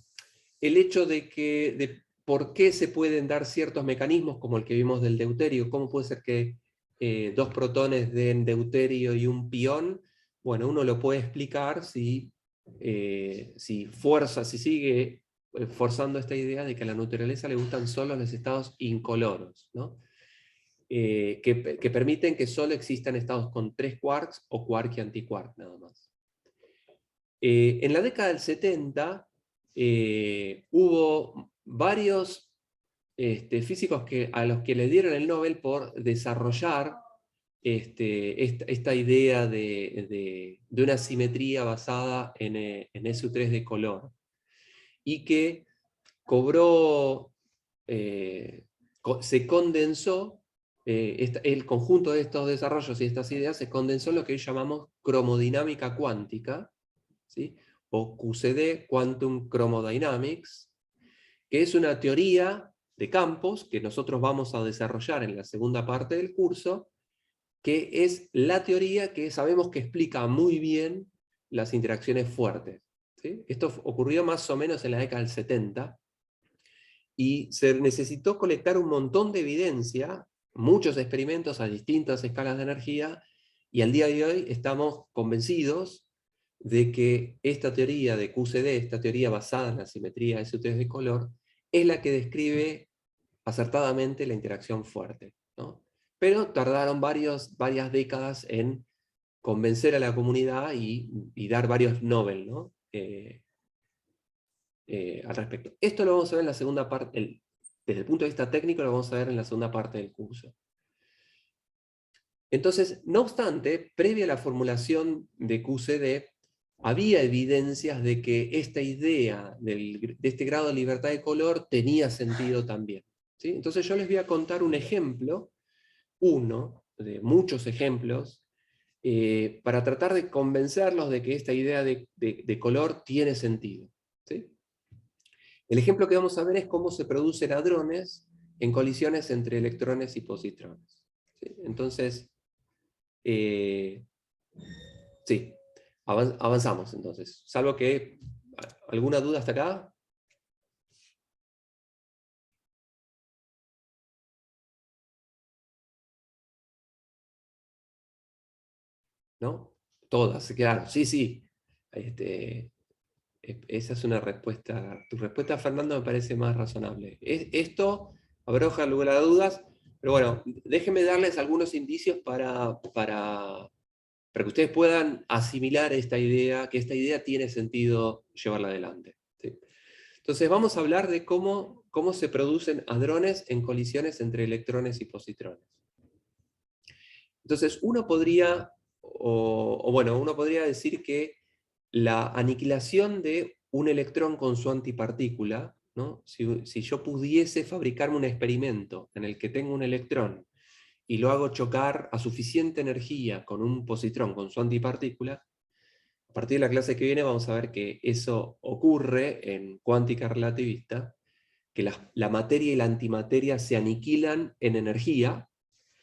hecho de por qué se pueden dar ciertos mecanismos, como el que vimos del deuterio, cómo puede ser que dos protones den deuterio y un pión, bueno, uno lo puede explicar si sigue forzando esta idea de que a la naturaleza le gustan solo los estados incoloros, ¿no? Que permiten que solo existan estados con 3 quarks o quark y antiquark nada más. En la década del 70 hubo varios físicos a los que le dieron el Nobel por desarrollar esta idea de una simetría basada en SU3 de color, y que se condensó, el conjunto de estos desarrollos y estas ideas se condensó en lo que hoy llamamos cromodinámica cuántica, ¿sí? O QCD, Quantum Chromodynamics, que es una teoría de campos que nosotros vamos a desarrollar en la segunda parte del curso, que es la teoría que sabemos que explica muy bien las interacciones fuertes, ¿sí? Esto ocurrió más o menos en la década del 70, y se necesitó colectar un montón de evidencia, muchos experimentos a distintas escalas de energía, y al día de hoy estamos convencidos de que esta teoría de QCD, esta teoría basada en la simetría SU3 de color, es la que describe acertadamente la interacción fuerte, ¿no? Pero tardaron varias décadas en convencer a la comunidad y dar varios Nobel, ¿no? Al respecto. Esto lo vamos a ver en la segunda parte, desde el punto de vista técnico lo vamos a ver en la segunda parte del curso. Entonces, no obstante, previa a la formulación de QCD, había evidencias de que esta idea de este grado de libertad de color tenía sentido también, ¿sí? Entonces yo les voy a contar un ejemplo, uno de muchos ejemplos, para tratar de convencerlos de que esta idea de color tiene sentido, ¿sí? El ejemplo que vamos a ver es cómo se producen hadrones en colisiones entre electrones y positrones, ¿sí? Entonces, sí, avanzamos entonces. Salvo que, ¿alguna duda hasta acá? ¿No? Todas, se quedaron. Sí, sí. Esa es una respuesta. Tu respuesta, Fernando, me parece más razonable. Esto abroja lugar a dudas, pero bueno, déjenme darles algunos indicios para que ustedes puedan asimilar esta idea, que esta idea tiene sentido llevarla adelante, ¿sí? Entonces vamos a hablar de cómo se producen hadrones en colisiones entre electrones y positrones. Entonces uno podría, uno podría decir que la aniquilación de un electrón con su antipartícula, ¿no? Si yo pudiese fabricarme un experimento en el que tengo un electrón y lo hago chocar a suficiente energía con un positrón, con su antipartícula, a partir de la clase que viene vamos a ver que eso ocurre en cuántica relativista, que la materia y la antimateria se aniquilan en energía.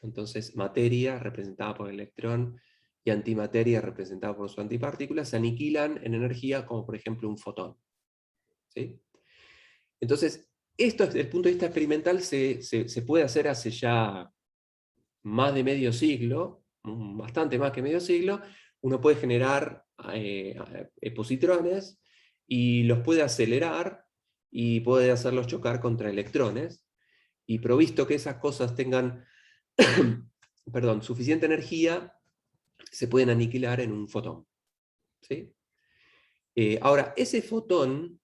Entonces materia, representada por el electrón, y antimateria, representada por su antipartícula, se aniquilan en energía, como por ejemplo un fotón, ¿sí? Entonces, esto desde el punto de vista experimental se puede hacer hace ya más de medio siglo, bastante más que medio siglo. Uno puede generar positrones y los puede acelerar y puede hacerlos chocar contra electrones, y provisto que esas cosas tengan perdón, suficiente energía, se pueden aniquilar en un fotón, ¿sí? Ahora, ese fotón,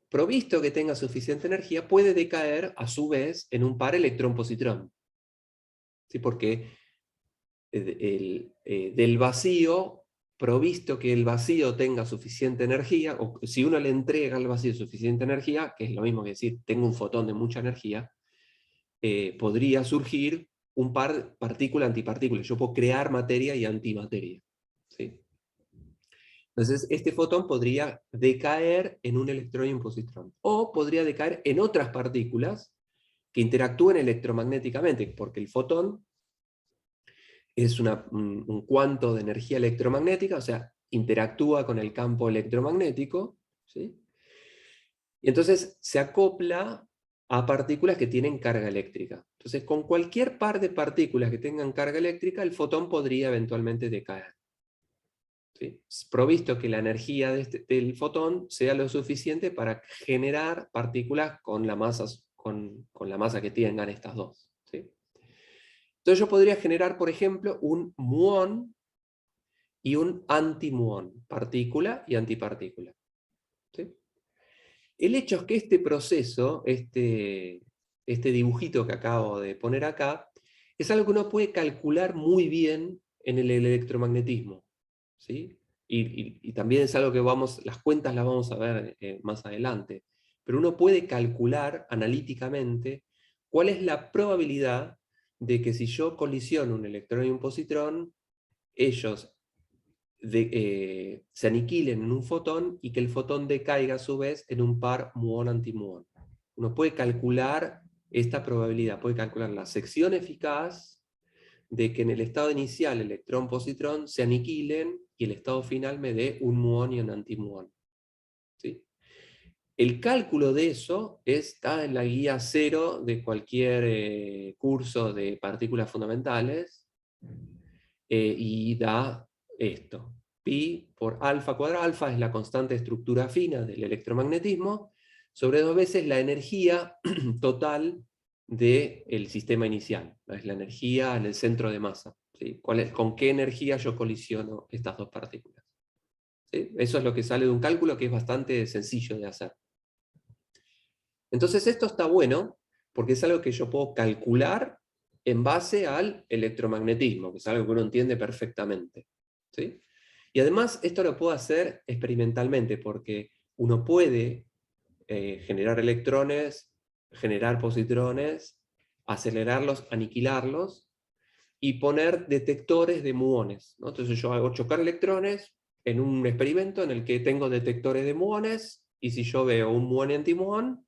provisto que tenga suficiente energía, puede decaer a su vez en un par electrón-positrón, ¿sí? Porque del vacío, provisto que el vacío tenga suficiente energía, o si uno le entrega al vacío suficiente energía, que es lo mismo que decir, tengo un fotón de mucha energía, podría surgir un par partícula-antipartícula. Yo puedo crear materia y antimateria, ¿sí? Entonces, este fotón podría decaer en un electrón y un positrón. O podría decaer en otras partículas que interactúen electromagnéticamente, porque el fotón es un cuanto de energía electromagnética, o sea, interactúa con el campo electromagnético, ¿sí? Y entonces se acopla a partículas que tienen carga eléctrica. Entonces, con cualquier par de partículas que tengan carga eléctrica, el fotón podría eventualmente decaer. ¿sí? Provisto que la energía del fotón sea lo suficiente para generar partículas con la masa que tengan estas dos. ¿Sí? Entonces yo podría generar, por ejemplo, un muón y un antimuón, partícula y antipartícula. ¿Sí? El hecho es que este proceso, este dibujito que acabo de poner acá, es algo que uno puede calcular muy bien en el electromagnetismo. ¿Sí? Y también es algo que las cuentas las vamos a ver más adelante. Pero uno puede calcular analíticamente cuál es la probabilidad de que si yo colisiono un electrón y un positrón, ellos se aniquilen en un fotón y que el fotón decaiga a su vez en un par muón-antimuón. Uno puede calcular esta probabilidad, puede calcular la sección eficaz de que en el estado inicial electrón-positrón se aniquilen y el estado final me dé un muón y un antimuón. ¿Sí? El cálculo de eso está en la guía 0 de cualquier curso de partículas fundamentales y da esto. Pi por alfa cuadrado, alfa es la constante de estructura fina del electromagnetismo, sobre 2 veces la energía total del sistema inicial. Es la energía en el centro de masa. ¿Sí? ¿Con qué energía yo colisiono estas dos partículas? ¿Sí? Eso es lo que sale de un cálculo que es bastante sencillo de hacer. Entonces esto está bueno porque es algo que yo puedo calcular en base al electromagnetismo, que es algo que uno entiende perfectamente. ¿Sí? Y además esto lo puedo hacer experimentalmente, porque uno puede generar electrones, generar positrones, acelerarlos, aniquilarlos, y poner detectores de muones, ¿no? Entonces yo hago chocar electrones en un experimento en el que tengo detectores de muones, y si yo veo un muón y antimuón,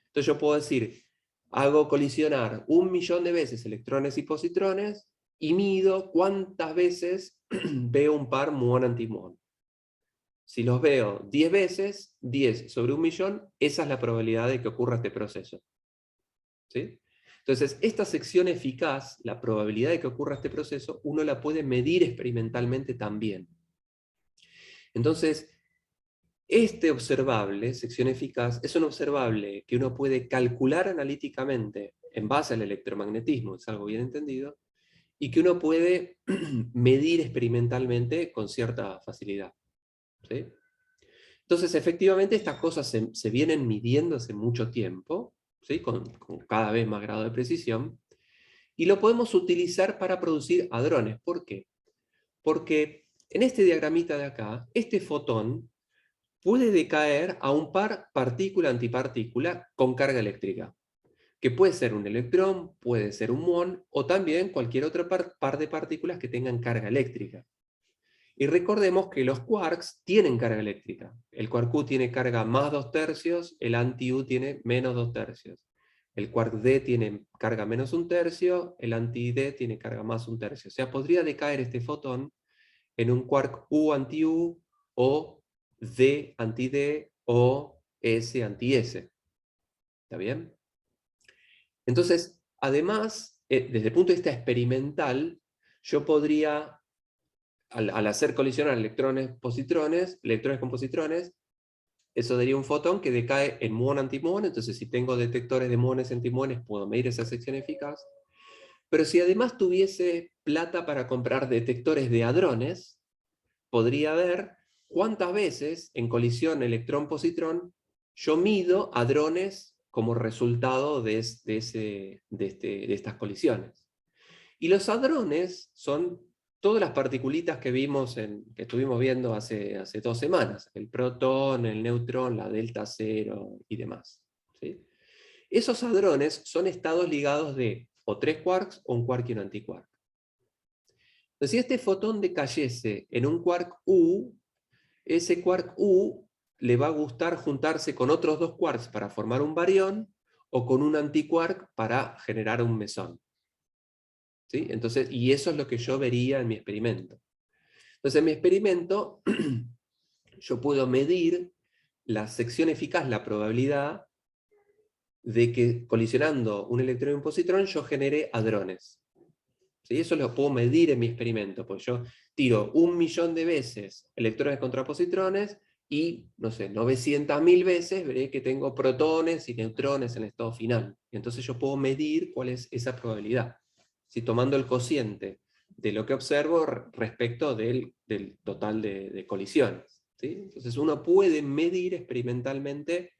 entonces yo puedo decir, hago colisionar 1.000.000 de veces electrones y positrones, y mido cuántas veces veo un par muón-antimuón. Si los veo 10 veces, 10 sobre 1.000.000, esa es la probabilidad de que ocurra este proceso. ¿Sí? Entonces, esta sección eficaz, la probabilidad de que ocurra este proceso, uno la puede medir experimentalmente también. Entonces, este observable, sección eficaz, es un observable que uno puede calcular analíticamente en base al electromagnetismo, es algo bien entendido, y que uno puede medir experimentalmente con cierta facilidad. ¿Sí? Entonces, efectivamente, estas cosas se vienen midiendo hace mucho tiempo, ¿sí? con cada vez más grado de precisión, y lo podemos utilizar para producir hadrones. ¿Por qué? Porque en este diagramita de acá, este fotón puede decaer a un par partícula-antipartícula con carga eléctrica, que puede ser un electrón, puede ser un muón, o también cualquier otro par de partículas que tengan carga eléctrica. Y recordemos que los quarks tienen carga eléctrica. El quark U tiene carga más 2/3, el anti-U tiene menos 2/3. El quark D tiene carga menos 1/3, el anti-D tiene carga más 1/3. O sea, podría decaer este fotón en un quark U anti-U, o D anti-D, o S anti-S. ¿Está bien? Entonces, además, desde el punto de vista experimental, yo podría, al hacer colisionar electrones con positrones, eso daría un fotón que decae en muón-antimuón. Entonces, si tengo detectores de muones y antimuones, puedo medir esa sección eficaz. Pero si además tuviese plata para comprar detectores de hadrones, podría ver cuántas veces en colisión electrón-positrón yo mido hadrones como resultado de estas colisiones. Y los hadrones son todas las particulitas que que estuvimos viendo hace 2 semanas, el protón, el neutrón, la delta cero y demás. ¿Sí? Esos hadrones son estados ligados de o 3 quarks o un quark y un antiquark. Entonces, si este fotón decayese en un quark U, ese quark U le va a gustar juntarse con otros 2 quarks para formar un barión, o con un antiquark para generar un mesón. ¿Sí? Entonces, y eso es lo que yo vería en mi experimento. Entonces, en mi experimento, yo puedo medir la sección eficaz, la probabilidad de que colisionando un electrón y un positrón yo genere hadrones. ¿Sí? Eso lo puedo medir en mi experimento, pues yo tiro 1.000.000 de veces electrones contra positrones y, no sé, 900.000 veces veré que tengo protones y neutrones en el estado final. Y entonces yo puedo medir cuál es esa probabilidad, ¿sí? Tomando el cociente de lo que observo respecto del total de colisiones. ¿Sí? Entonces uno puede medir experimentalmente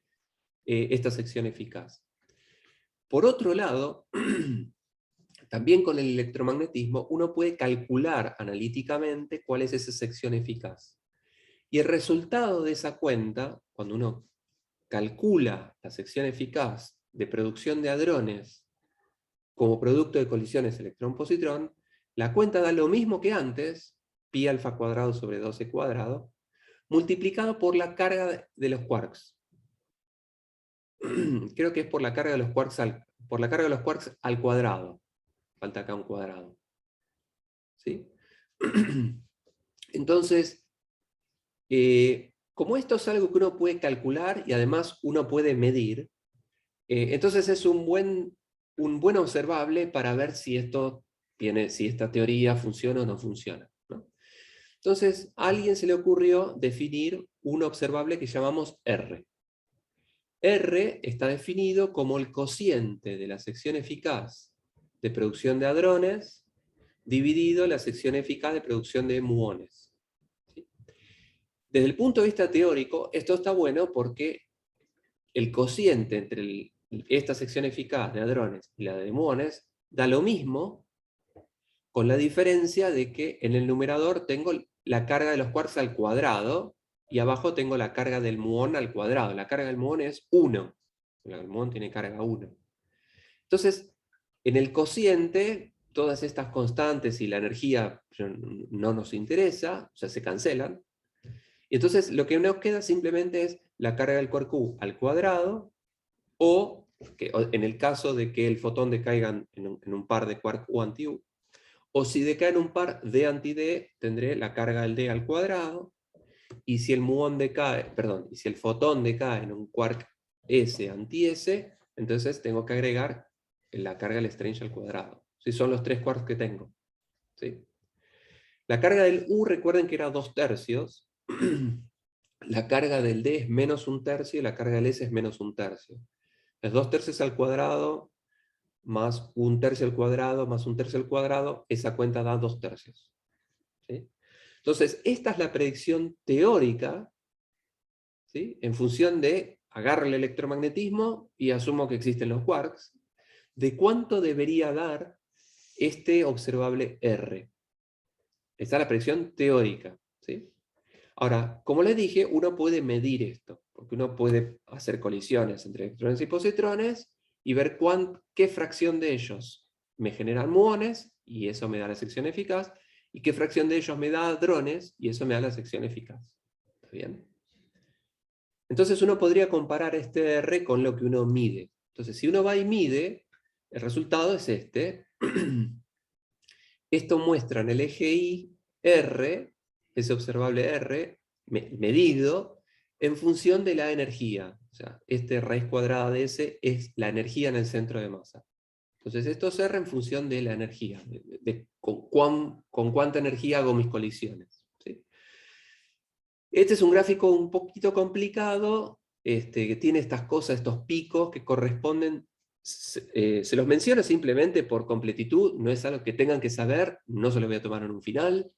esta sección eficaz. Por otro lado, también con el electromagnetismo uno puede calcular analíticamente cuál es esa sección eficaz. Y el resultado de esa cuenta, cuando uno calcula la sección eficaz de producción de hadrones como producto de colisiones electrón-positrón, la cuenta da lo mismo que antes, pi alfa cuadrado sobre 12 cuadrado, multiplicado por la carga de los quarks. Creo que es por la carga de los quarks al cuadrado. Falta acá un cuadrado. ¿Sí? Entonces, como esto es algo que uno puede calcular y además uno puede medir, entonces es un buen observable para ver si si esta teoría funciona o no funciona, ¿no? Entonces, a alguien se le ocurrió definir un observable que llamamos R. R está definido como el cociente de la sección eficaz de producción de hadrones dividido la sección eficaz de producción de muones. ¿Sí? Desde el punto de vista teórico, esto está bueno porque el cociente entre esta sección eficaz de hadrones y la de muones da lo mismo, con la diferencia de que en el numerador tengo la carga de los quarks al cuadrado y abajo tengo la carga del muón al cuadrado. La carga del muón es 1. El muón tiene carga 1. Entonces, en el cociente, todas estas constantes y la energía no nos interesa, o sea, se cancelan. Y entonces lo que nos queda simplemente es la carga del quark Q al cuadrado, o en el caso de que el fotón decaiga en un par de quark U anti-U, o si decae en un par D anti-D, tendré la carga del D al cuadrado, y si el y si el fotón decae en un quark S anti-S, entonces tengo que agregar la carga del Strange al cuadrado. ¿Sí? Son los 3 quarks que tengo. ¿Sí? La carga del U, recuerden que era 2/3. La carga del D es menos 1/3 y la carga del S es menos 1/3. Es 2/3 al cuadrado más 1/3 al cuadrado más 1/3 al cuadrado, esa cuenta da 2/3. ¿Sí? Entonces, esta es la predicción teórica, ¿sí? En función de agarro el electromagnetismo y asumo que existen los quarks, de cuánto debería dar este observable R. Esta es la predicción teórica. ¿Sí? Ahora, como les dije, uno puede medir esto, porque uno puede hacer colisiones entre electrones y positrones y ver qué fracción de ellos me generan muones, y eso me da la sección eficaz, y qué fracción de ellos me da hadrones, y eso me da la sección eficaz. ¿Está bien? Entonces uno podría comparar este R con lo que uno mide. Entonces, si uno va y mide, el resultado es este. Esto muestra en el eje Y R, ese observable R, medido en función de la energía. O sea, este raíz cuadrada de S es la energía en el centro de masa. Entonces esto es R en función de la energía, con cuánta energía hago mis colisiones. ¿Sí? Este es un gráfico un poquito complicado, que tiene estas cosas, estos picos que corresponden. Se los menciono simplemente por completitud, no es algo que tengan que saber, no se lo voy a tomar en un final.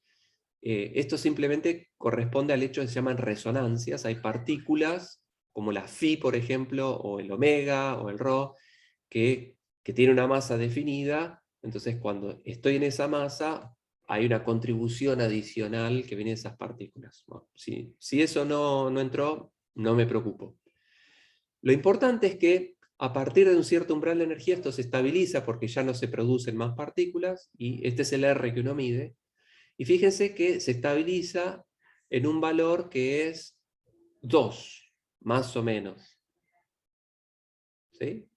Esto simplemente corresponde al hecho que se llaman resonancias. Hay partículas, como la phi, por ejemplo, o el omega, o el rho, que tienen una masa definida. Entonces, cuando estoy en esa masa, hay una contribución adicional que viene de esas partículas. Bueno, si eso no entró, no me preocupo. Lo importante es que a partir de un cierto umbral de energía esto se estabiliza porque ya no se producen más partículas, y este es el R que uno mide. Y fíjense que se estabiliza en un valor que es 2, más o menos. ¿Sí?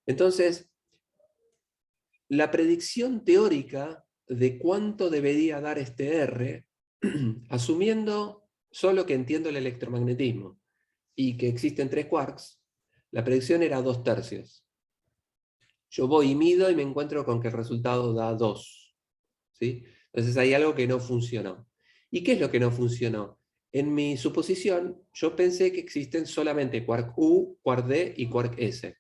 Entonces, la predicción teórica de cuánto debería dar este R, asumiendo solo que entiendo el electromagnetismo y que existen 3 quarks, la predicción era 2/3. yo voy y mido y me encuentro con que el resultado da 2. ¿Sí? Entonces hay algo que no funcionó. ¿Y qué es lo que no funcionó? En mi suposición, yo pensé que existen solamente quark U, quark D y quark S.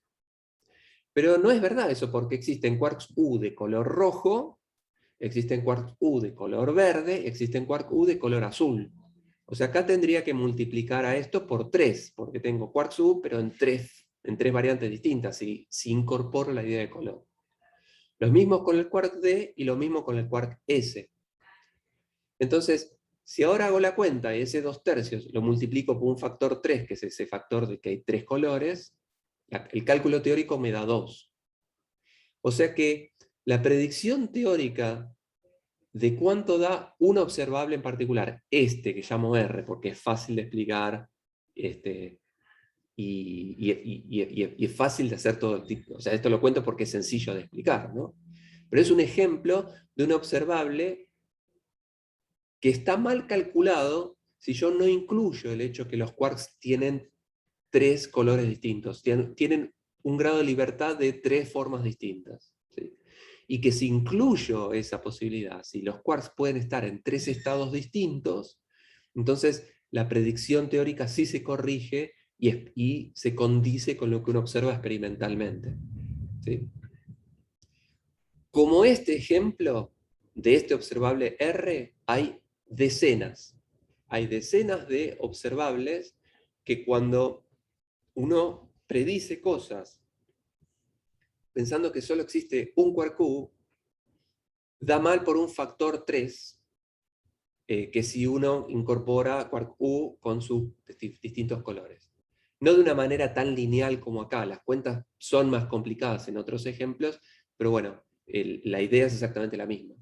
Pero no es verdad eso, porque existen quarks U de color rojo, existen quarks U de color verde, existen quarks U de color azul. O sea, acá tendría que multiplicar a esto por 3, porque tengo quarks U, pero en tres variantes distintas, si incorporo la idea de color. Lo mismo con el quark D y lo mismo con el quark S. Entonces, si ahora hago la cuenta y ese 2/3 lo multiplico por un factor 3, que es ese factor de que hay 3 colores, el cálculo teórico me da 2. O sea que la predicción teórica de cuánto da un observable en particular, que llamo R, porque es fácil de explicar y es fácil de hacer todo el tipo. O sea, esto lo cuento porque es sencillo de explicar, ¿no? Pero es un ejemplo de un observable que está mal calculado si yo no incluyo el hecho que los quarks tienen 3 colores distintos, tienen un grado de libertad de 3 formas distintas. ¿Sí? Y que si incluyo esa posibilidad, si los quarks pueden estar en 3 estados distintos, entonces la predicción teórica sí se corrige y se condice con lo que uno observa experimentalmente. ¿Sí? Como este ejemplo de este observable R, hay decenas de observables que cuando uno predice cosas pensando que solo existe un quark Q, da mal por un factor 3, que si uno incorpora quark U con sus distintos colores. No de una manera tan lineal como acá, las cuentas son más complicadas en otros ejemplos, pero bueno, la idea es exactamente la misma.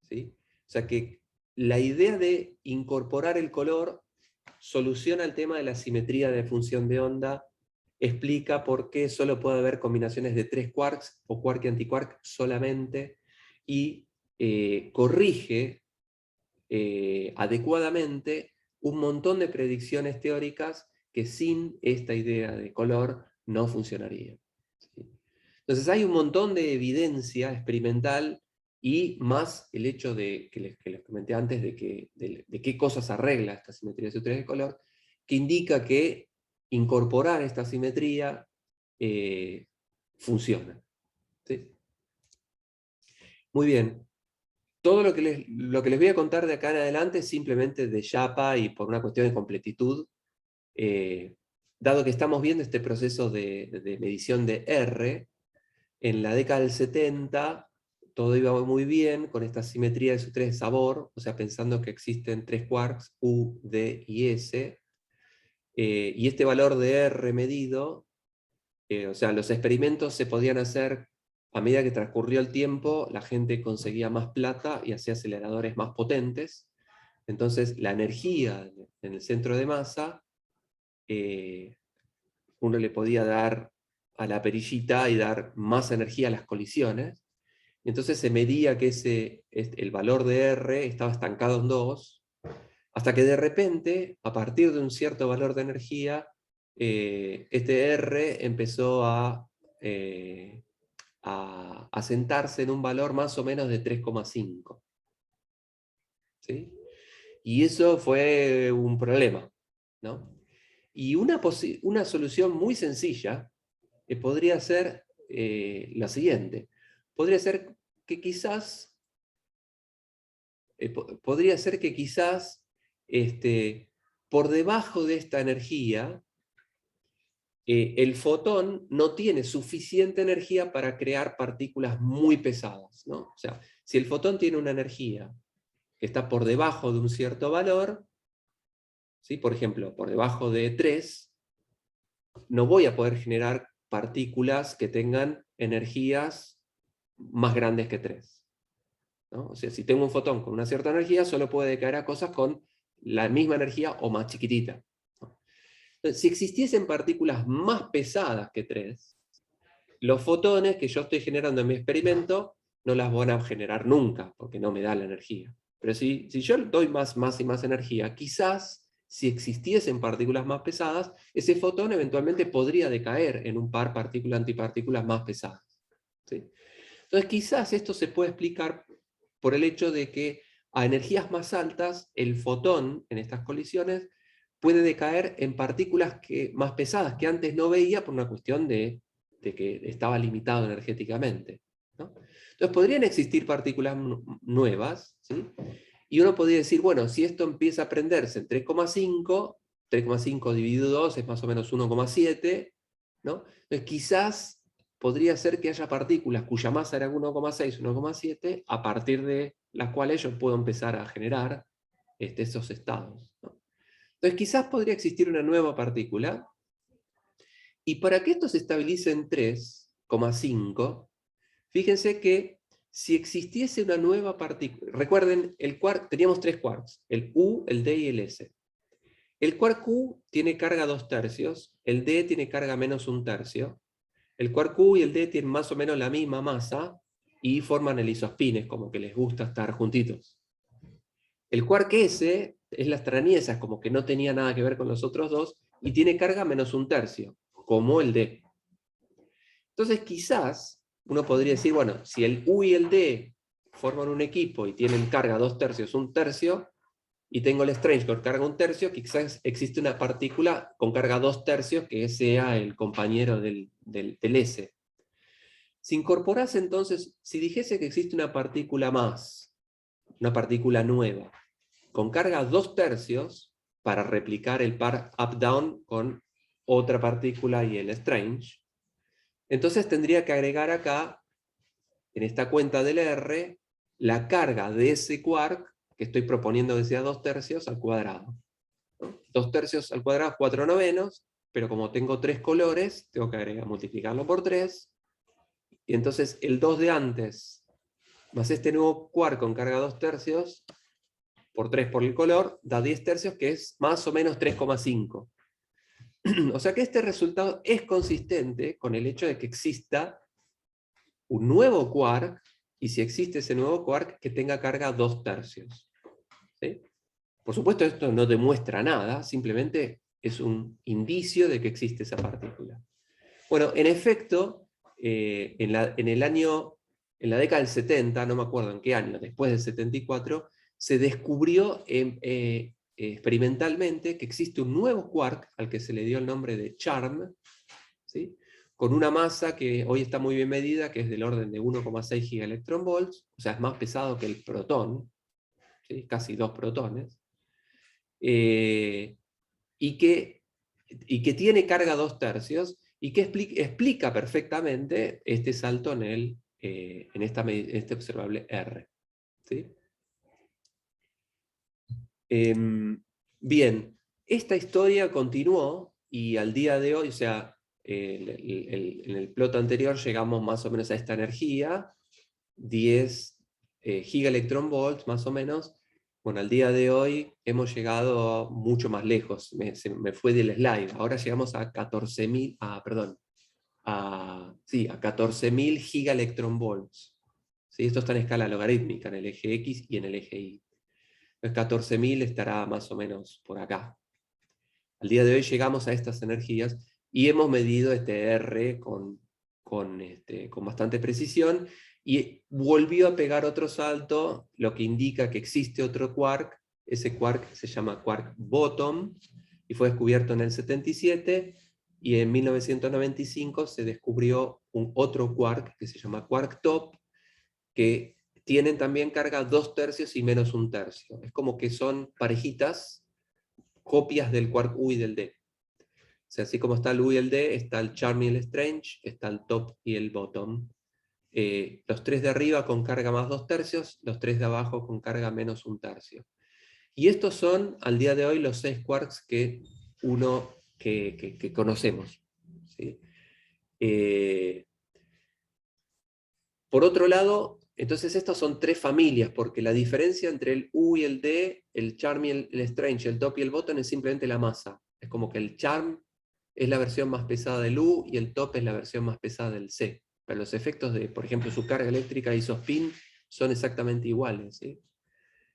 ¿Sí? O sea que la idea de incorporar el color soluciona el tema de la simetría de función de onda, explica por qué solo puede haber combinaciones de 3 quarks o quark y antiquark solamente, y corrige adecuadamente un montón de predicciones teóricas que sin esta idea de color no funcionarían. ¿Sí? Entonces hay un montón de evidencia experimental y más el hecho que les comenté antes de qué cosas arregla esta simetría de simetría de color, que indica que incorporar esta simetría funciona. ¿Sí? Muy bien. Todo lo que les voy a contar de acá en adelante es simplemente de chapa y por una cuestión de completitud, dado que estamos viendo este proceso de medición de R. En la década del 70 todo iba muy bien con esta simetría de sus 3 de sabor, o sea, pensando que existen 3 quarks, U, D y S, y este valor de R medido, o sea, los experimentos se podían hacer a medida que transcurrió el tiempo, la gente conseguía más plata y hacía aceleradores más potentes, entonces la energía en el centro de masa, uno le podía dar a la perillita y dar más energía a las colisiones. Entonces se medía que el valor de R estaba estancado en 2, hasta que de repente, a partir de un cierto valor de energía, este R empezó a sentarse en un valor más o menos de 3,5. ¿Sí? Y eso fue un problema, ¿no? Y una solución muy sencilla podría ser la siguiente. Podría ser que quizás, por debajo de esta energía, el fotón no tiene suficiente energía para crear partículas muy pesadas, ¿no? O sea, si el fotón tiene una energía que está por debajo de un cierto valor, ¿sí? Por ejemplo, por debajo de 3, no voy a poder generar partículas que tengan energías más grandes que 3. ¿No? O sea, si tengo un fotón con una cierta energía, solo puede decaer a cosas con la misma energía o más chiquitita. ¿No? Entonces, si existiesen partículas más pesadas que 3, los fotones que yo estoy generando en mi experimento no las van a generar nunca, porque no me da la energía. Pero si yo doy más y más energía, quizás si existiesen partículas más pesadas, ese fotón eventualmente podría decaer en un par partícula-antipartículas más pesadas. ¿sí? Entonces quizás esto se puede explicar por el hecho de que a energías más altas el fotón en estas colisiones puede decaer en partículas más pesadas que antes no veía por una cuestión de que estaba limitado energéticamente, ¿no? Entonces podrían existir partículas nuevas, ¿sí? Y uno podría decir, bueno, si esto empieza a prenderse en 3,5 dividido 2 es más o menos 1,7, ¿no? Entonces quizás podría ser que haya partículas cuya masa era 1,6, 1,7, a partir de las cuales yo puedo empezar a generar esos estados, ¿no? Entonces quizás podría existir una nueva partícula, y para que esto se estabilice en 3,5, fíjense que si existiese una nueva partícula, recuerden, teníamos 3 quarks, el U, el D y el S. El quark U tiene carga 2/3, el D tiene carga menos 1/3, el quark U y el D tienen más o menos la misma masa y forman el isospines, como que les gusta estar juntitos. El quark S es la extrañeza, como que no tenía nada que ver con los otros dos, y tiene carga menos 1/3, como el D. Entonces quizás uno podría decir, bueno, si el U y el D forman un equipo y tienen carga 2/3, 1/3, y tengo el Strange con carga 1/3, quizás existe una partícula con carga 2/3 que sea el compañero del S. Si incorporase entonces, si dijese que existe una partícula más, una partícula nueva, con carga 2/3, para replicar el par up-down con otra partícula y el Strange, entonces tendría que agregar acá, en esta cuenta del R, la carga de ese quark que estoy proponiendo que sea 2/3 al cuadrado, ¿no? 2/3 al cuadrado, 4/9, pero como tengo 3 colores, tengo que agregar, multiplicarlo por 3, y entonces el 2 de antes, más este nuevo quark con carga 2/3, por 3 por el color, da 10/3, que es más o menos 3,5. O sea que este resultado es consistente con el hecho de que exista un nuevo quark, y si existe ese nuevo quark, que tenga carga 2/3. ¿Sí? Por supuesto, esto no demuestra nada, simplemente es un indicio de que existe esa partícula. Bueno, en efecto, en la década del 70, no me acuerdo en qué año, después del 74, se descubrió experimentalmente que existe un nuevo quark al que se le dio el nombre de CHARMM, ¿sí? Con una masa que hoy está muy bien medida, que es del orden de 1,6 gigaelectronvolts, o sea, es más pesado que el protón, ¿sí? Casi 2 protones, y que tiene carga 2/3, y que explica perfectamente este salto en este observable R. ¿Sí? Bien, esta historia continuó, y al día de hoy, o sea, en el plot anterior llegamos más o menos a esta energía, 10 gigaelectronvolts más o menos. Bueno, al día de hoy hemos llegado mucho más lejos, me fue del slide, ahora llegamos a 14.000, perdón, sí, a 14.000 gigaelectronvolts. ¿Sí? Esto está en escala logarítmica, en el eje X y en el eje Y. Entonces 14.000 estará más o menos por acá. Al día de hoy llegamos a estas energías y hemos medido este R con bastante precisión, y volvió a pegar otro salto, lo que indica que existe otro quark. Ese quark se llama quark bottom y fue descubierto en el 77, y en 1995 se descubrió otro quark que se llama quark top, que tienen también carga 2/3 y menos 1/3. Es como que son parejitas, copias del quark U y del D. O sea, así como está el U y el D, está el Charm y el Strange, está el top y el bottom. Los 3 de arriba con carga más 2/3, los 3 de abajo con carga menos 1/3. Y estos son, al día de hoy, los 6 quarks que conocemos. ¿Sí? Por otro lado, entonces estas son 3 familias, porque la diferencia entre el U y el D, el Charm y el Strange, el top y el bottom, es simplemente la masa. Es como que el Charm es la versión más pesada del U y el top es la versión más pesada del C. Pero los efectos de, por ejemplo, su carga eléctrica y isospin son exactamente iguales. ¿Sí?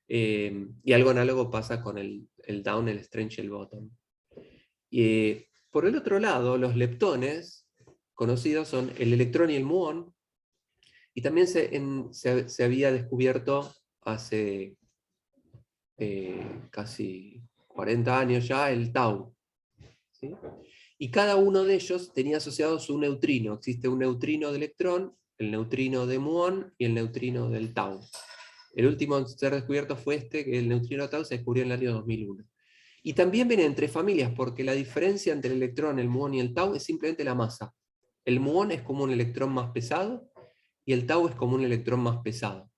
Y algo análogo pasa con el down, el Strange y el bottom. Por el otro lado, los leptones conocidos son el electrón y el muón, Y también se había descubierto hace casi 40 años ya el tau, ¿sí? Y cada uno de ellos tenía asociado su neutrino. Existe un neutrino de electrón, el neutrino de muón y el neutrino del tau. El último en ser descubierto fue que el neutrino tau se descubrió en el año 2001. Y también viene entre familias, porque la diferencia entre el electrón, el muón y el tau es simplemente la masa. El muón es como un electrón más pesado y el tau es como un electrón más pesado.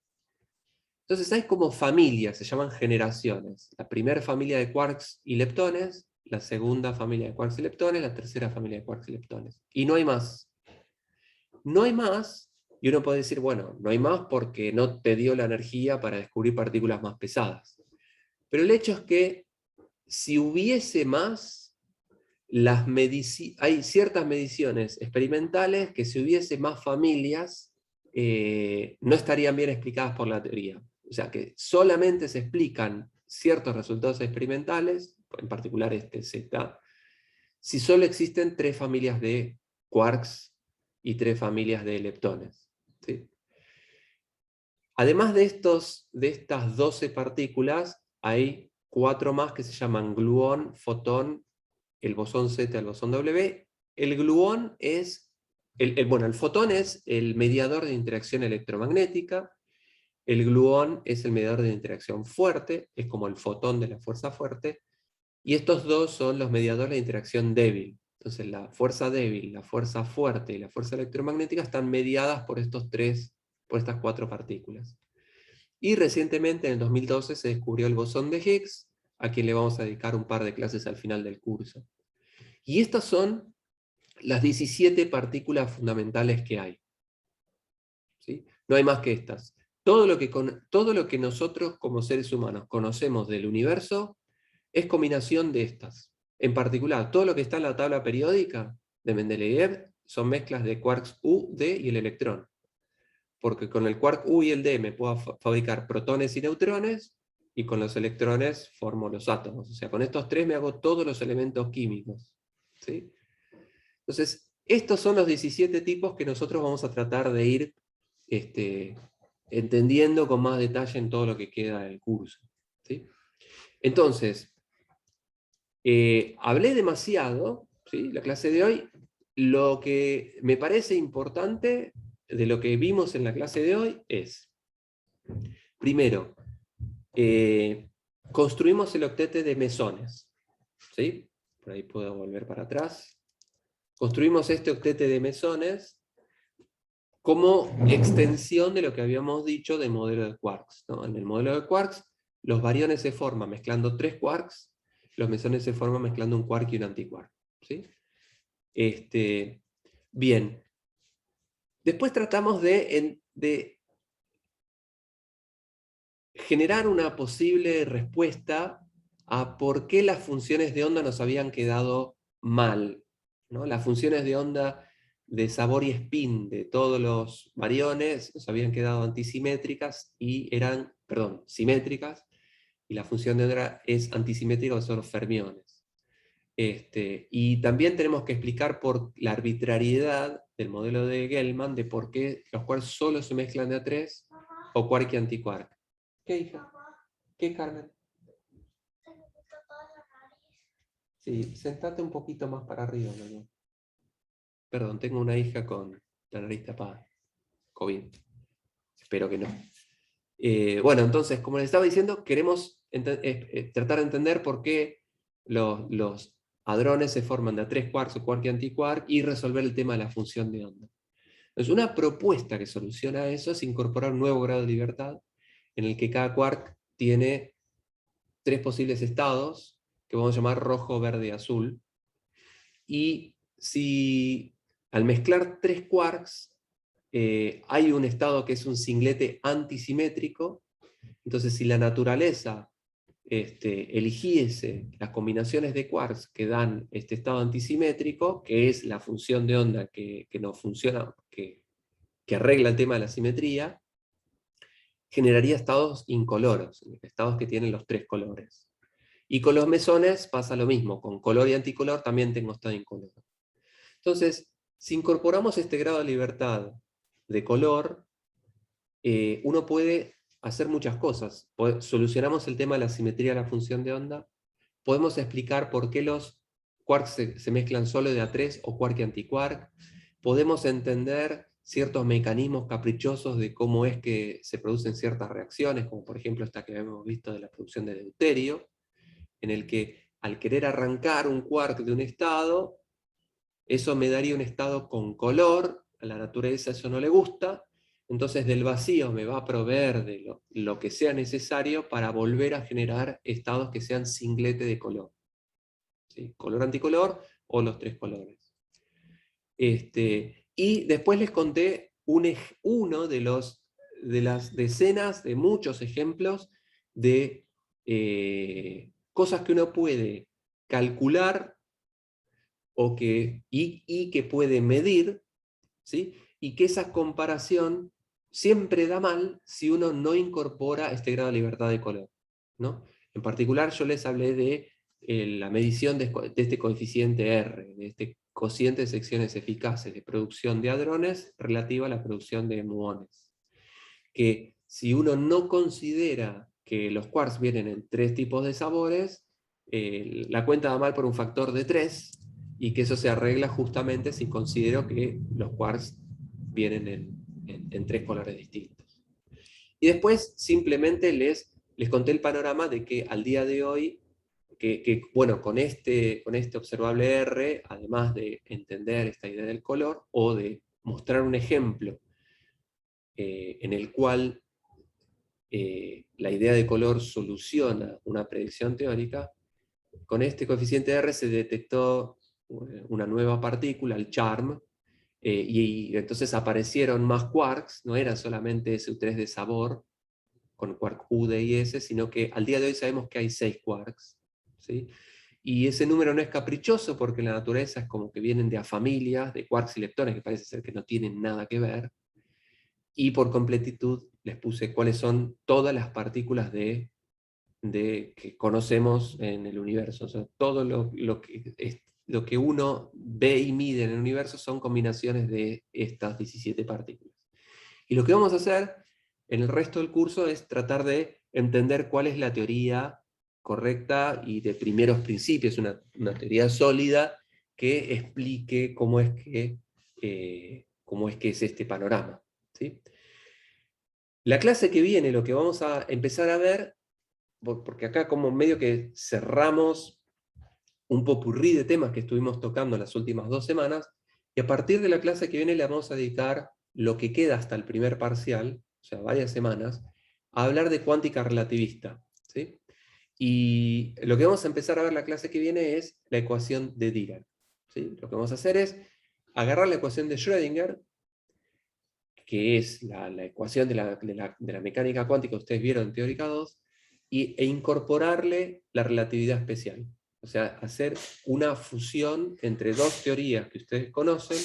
Entonces hay como familias, se llaman generaciones. La primera familia de quarks y leptones, la segunda familia de quarks y leptones, la tercera familia de quarks y leptones. Y no hay más. No hay más, y uno puede decir, bueno, no hay más porque no te dio la energía para descubrir partículas más pesadas. Pero el hecho es que si hubiese más, hay ciertas mediciones experimentales que si hubiese más familias, no estarían bien explicadas por la teoría. O sea que solamente se explican ciertos resultados experimentales, en particular este Z, si solo existen 3 familias de quarks y 3 familias de leptones. ¿Sí? Además de estas 12 partículas, hay 4 más que se llaman gluón, fotón, el bosón Z, el bosón W. El gluón es, bueno, el fotón es el mediador de interacción electromagnética, el gluón es el mediador de interacción fuerte, es como el fotón de la fuerza fuerte, y estos dos son los mediadores de interacción débil. Entonces la fuerza débil, la fuerza fuerte y la fuerza electromagnética están mediadas por por estas 4 partículas. Y recientemente, en el 2012, se descubrió el bosón de Higgs, a quien le vamos a dedicar un par de clases al final del curso. Y estas son las 17 partículas fundamentales que hay. ¿Sí? No hay más que estas. Todo lo que nosotros como seres humanos conocemos del universo es combinación de estas. En particular, todo lo que está en la tabla periódica de Mendeleev son mezclas de quarks U, D y el electrón. Porque con el quark U y el D me puedo fabricar protones y neutrones, y con los electrones formo los átomos. O sea, con estos 3 me hago todos los elementos químicos. ¿Sí? Entonces, estos son los 17 tipos que nosotros vamos a tratar de ir entendiendo con más detalle en todo lo que queda del curso. ¿Sí? Entonces, hablé demasiado, ¿sí? La clase de hoy. Lo que me parece importante de lo que vimos en la clase de hoy es, primero, construimos el octete de mesones. ¿Sí? Por ahí puedo volver para atrás. Construimos este octete de mesones como extensión de lo que habíamos dicho del modelo de quarks, ¿no? En el modelo de quarks, los bariones se forman mezclando 3 quarks, los mesones se forman mezclando un quark y un antiquark. ¿Sí? Bien. Después tratamos de generar una posible respuesta a por qué las funciones de onda nos habían quedado mal, ¿no? Las funciones de onda de sabor y spin de todos los bariones nos habían quedado antisimétricas y eran, perdón, simétricas, y la función de onda es antisimétrica de los fermiones. Y también tenemos que explicar por la arbitrariedad del modelo de Gell-Mann de por qué los quarks solo se mezclan de a 3 o quark y antiquark. ¿Qué, hija? ¿Qué, Carmen? Sí, sentate un poquito más para arriba, ¿no? Perdón, tengo una hija con la nariz tapada. COVID. Espero que no. Bueno, entonces, como les estaba diciendo, queremos tratar de entender por qué los hadrones se forman de a 3 quarks o quark y antiquark y resolver el tema de la función de onda. Entonces, una propuesta que soluciona eso es incorporar un nuevo grado de libertad en el que cada quark tiene 3 posibles estados que vamos a llamar rojo, verde y azul. Y si al mezclar 3 quarks hay un estado que es un singlete antisimétrico, entonces si la naturaleza eligiese las combinaciones de quarks que dan este estado antisimétrico, que es la función de onda que no funciona, que arregla el tema de la simetría, generaría estados incoloros, estados que tienen los 3 colores. Y con los mesones pasa lo mismo, con color y anticolor también tengo estado incoloro. Entonces, si incorporamos este grado de libertad de color, uno puede hacer muchas cosas. Solucionamos el tema de la simetría de la función de onda, podemos explicar por qué los quarks se mezclan solo de A3 o quark y antiquark, podemos entender ciertos mecanismos caprichosos de cómo es que se producen ciertas reacciones, como por ejemplo esta que hemos visto de la producción de deuterio, en el que al querer arrancar un quark de un estado, eso me daría un estado con color, a la naturaleza eso no le gusta, entonces del vacío me va a proveer de lo que sea necesario para volver a generar estados que sean singlete de color. ¿Sí? Color anticolor o los tres colores. Y después les conté uno de las decenas de muchos ejemplos de cosas que uno puede calcular y que puede medir, ¿sí? Y que esa comparación siempre da mal si uno no incorpora este grado de libertad de color, ¿no? En particular yo les hablé de la medición de este coeficiente R, de este cociente de secciones eficaces de producción de hadrones relativa a la producción de muones. Que si uno no considera que los quarks vienen en tres tipos de sabores, la cuenta da mal por un factor de 3, y que eso se arregla justamente si considero que los quarks vienen en tres colores distintos. Y después simplemente les conté el panorama de que al día de hoy, bueno, con este observable R, además de entender esta idea del color, o de mostrar un ejemplo en el cual la idea de color soluciona una predicción teórica, con este coeficiente R se detectó una nueva partícula, el charm, y entonces aparecieron más quarks, no era solamente SU3 de sabor, con quark U, D y S, sino que al día de hoy sabemos que hay 6 quarks. ¿Sí? Y ese número no es caprichoso porque en la naturaleza es como que vienen de a familias de quarks y leptones que parece ser que no tienen nada que ver. Y por completitud les puse cuáles son todas las partículas que conocemos en el universo. O sea, todo lo que uno ve y mide en el universo son combinaciones de estas 17 partículas. Y lo que vamos a hacer en el resto del curso es tratar de entender cuál es la teoría correcta y de primeros principios, una teoría sólida que explique cómo es que es este panorama. ¿Sí? La clase que viene, lo que vamos a empezar a ver, porque acá como medio que cerramos un popurrí de temas que estuvimos tocando las últimas 2 semanas, y a partir de la clase que viene le vamos a dedicar lo que queda hasta el primer parcial, o sea, varias semanas, a hablar de cuántica relativista. ¿Sí? Y lo que vamos a empezar a ver la clase que viene es la ecuación de Dirac. ¿Sí? Lo que vamos a hacer es agarrar la ecuación de Schrödinger, que es la ecuación de la mecánica cuántica que ustedes vieron en Teórica 2, e incorporarle la relatividad especial. O sea, hacer una fusión entre dos teorías que ustedes conocen,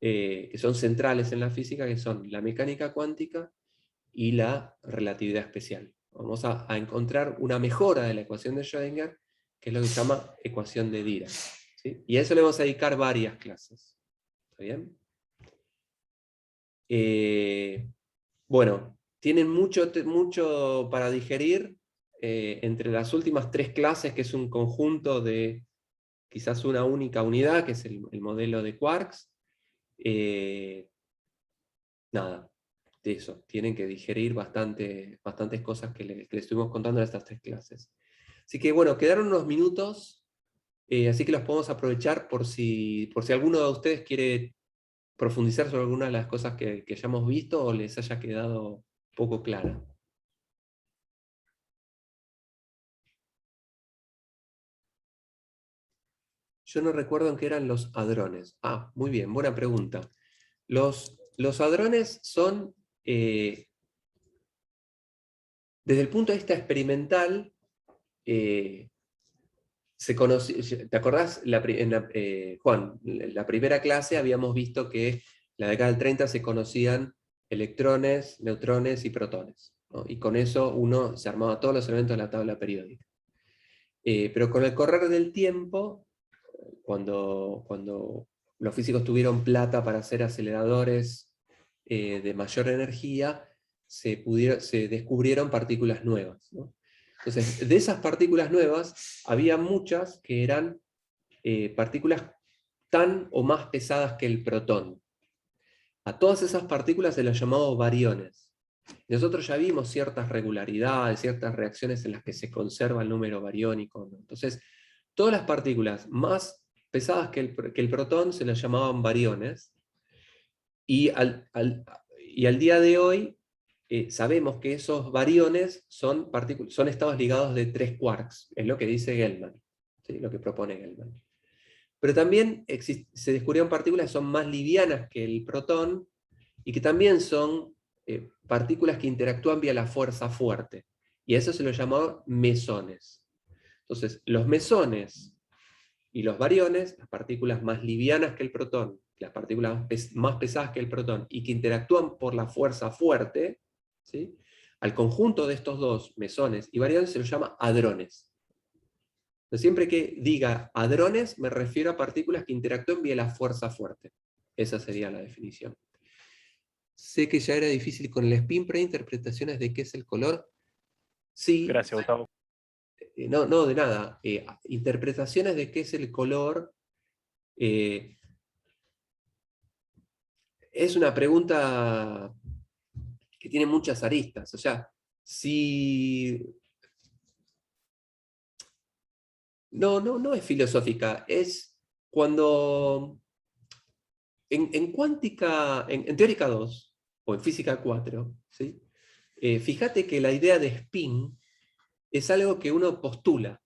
que son centrales en la física, que son la mecánica cuántica y la relatividad especial. Vamos a encontrar una mejora de la ecuación de Schrödinger, que es lo que se llama ecuación de Dirac. ¿Sí? Y a eso le vamos a dedicar varias clases. ¿Está bien? Bueno, tienen mucho para digerir entre las últimas 3 clases, que es un conjunto de quizás una única unidad, que es el modelo de quarks. Nada, de eso. Tienen que digerir bastantes cosas que les estuvimos contando en estas 3 clases. Así que bueno, quedaron unos minutos, así que los podemos aprovechar por si alguno de ustedes quiere profundizar sobre alguna de las cosas que hayamos visto o les haya quedado poco clara. Yo no recuerdo en qué eran los hadrones. Ah, muy bien, buena pregunta. Los hadrones son, desde el punto de vista experimental, ¿te acordás? Juan, en la primera clase habíamos visto que en la década del 30 se conocían electrones, neutrones y protones, ¿no? Y con eso uno se armaba todos los elementos de la tabla periódica. Pero con el correr del tiempo, cuando los físicos tuvieron plata para hacer aceleradores de mayor energía, se descubrieron partículas nuevas, ¿no? Entonces, de esas partículas nuevas, había muchas que eran partículas tan o más pesadas que el protón. A todas esas partículas se las llamaba bariones. Nosotros ya vimos ciertas regularidades, ciertas reacciones en las que se conserva el número bariónico, ¿no? Entonces, todas las partículas más pesadas que el protón se las llamaban bariones, y al día de hoy sabemos que esos bariones son estados ligados de 3 quarks, es lo que dice Gell-Mann, ¿sí? Lo que propone Gell-Mann. Pero también se descubrieron partículas que son más livianas que el protón, y que también son partículas que interactúan vía la fuerza fuerte. Y a eso se lo llamó mesones. Entonces, los mesones y los bariones, las partículas más livianas que el protón, las partículas más pesadas que el protón, y que interactúan por la fuerza fuerte, ¿sí? Al conjunto de estos dos, mesones y bariones, se los llama hadrones. Entonces, siempre que diga hadrones, me refiero a partículas que interactúan vía la fuerza fuerte. Esa sería la definición. Sé que ya era difícil con el spin, pero hay interpretaciones de qué es el color. Sí. Gracias, Gustavo. No, de nada. Interpretaciones de qué es el color. Es una pregunta que tiene muchas aristas. O sea, si... No es filosófica. Es cuando... En cuántica, en teórica 2, o en física 4, ¿sí? Fíjate que la idea de spin es algo que uno postula,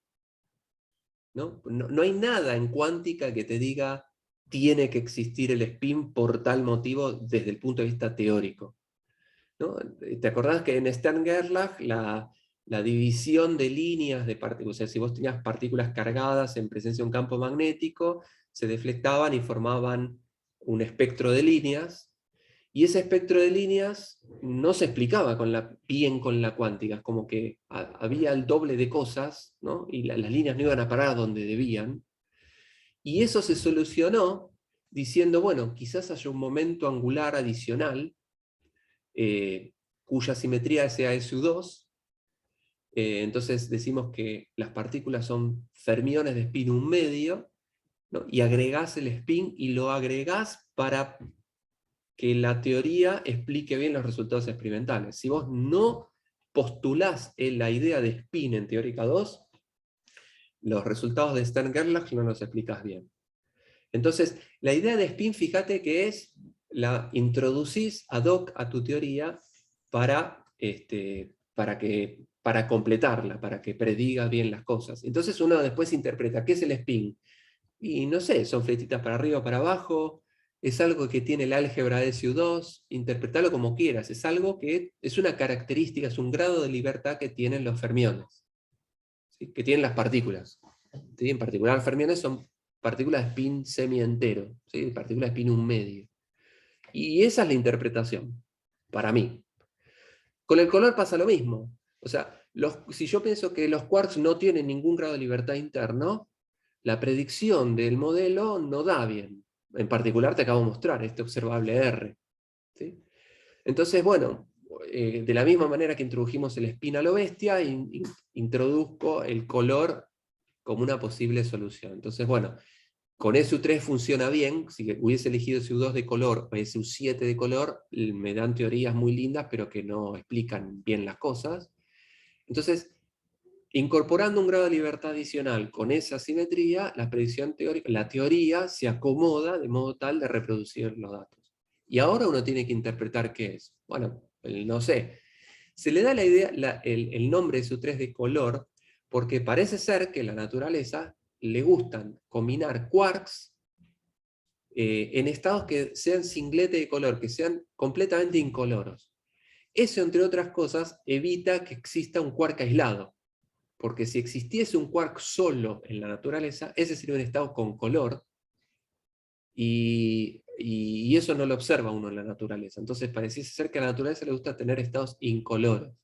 ¿no? No hay nada en cuántica que te diga tiene que existir el spin por tal motivo desde el punto de vista teórico, ¿no? ¿Te acordás que en Stern-Gerlach la división de líneas de partículas, o sea, si vos tenías partículas cargadas en presencia de un campo magnético, se deflectaban y formaban un espectro de líneas, y ese espectro de líneas no se explicaba bien con la cuántica, es como que había el doble de cosas, ¿no? Y las líneas no iban a parar donde debían. Y eso se solucionó diciendo, bueno, quizás haya un momento angular adicional, cuya simetría sea SU2. Entonces decimos que las partículas son fermiones de spin 1 medio, ¿no? Y agregás el spin y lo agregás para que la teoría explique bien los resultados experimentales. Si vos no postulás la idea de spin en teórica 2, los resultados de Stern-Gerlach no los explicás bien. Entonces, la idea de spin, fíjate que es, la introducís ad hoc a tu teoría para completarla, para que prediga bien las cosas. Entonces uno después interpreta, ¿qué es el spin? Y no sé, son flechitas para arriba o para abajo, es algo que tiene el álgebra de SU2, interpretalo como quieras, es algo que es una característica, es un grado de libertad que tienen los fermiones, ¿sí? Que tienen las partículas. ¿Sí? En particular, los fermiones son partículas de spin semi-entero, ¿sí? Partículas de spin 1 medio. Y esa es la interpretación, para mí. Con el color pasa lo mismo. O sea, si yo pienso que los quarks no tienen ningún grado de libertad interno, la predicción del modelo no da bien. En particular te acabo de mostrar este observable R. ¿Sí? Entonces, bueno, de la misma manera que introdujimos el spin a lo bestia, introduzco el color como una posible solución. Entonces, bueno, con SU3 funciona bien. Si hubiese elegido SU2 de color o SU7 de color, me dan teorías muy lindas, pero que no explican bien las cosas. Entonces, incorporando un grado de libertad adicional con esa simetría, la teoría se acomoda de modo tal de reproducir los datos. Y ahora uno tiene que interpretar qué es. Bueno, no sé. Se le da la idea, el nombre de SU3 de color, porque parece ser que la naturaleza le gustan combinar quarks en estados que sean singlete de color, que sean completamente incoloros. Eso, entre otras cosas, evita que exista un quark aislado, porque si existiese un quark solo en la naturaleza, ese sería un estado con color, y eso no lo observa uno en la naturaleza. Entonces pareciese ser que a la naturaleza le gusta tener estados incoloros.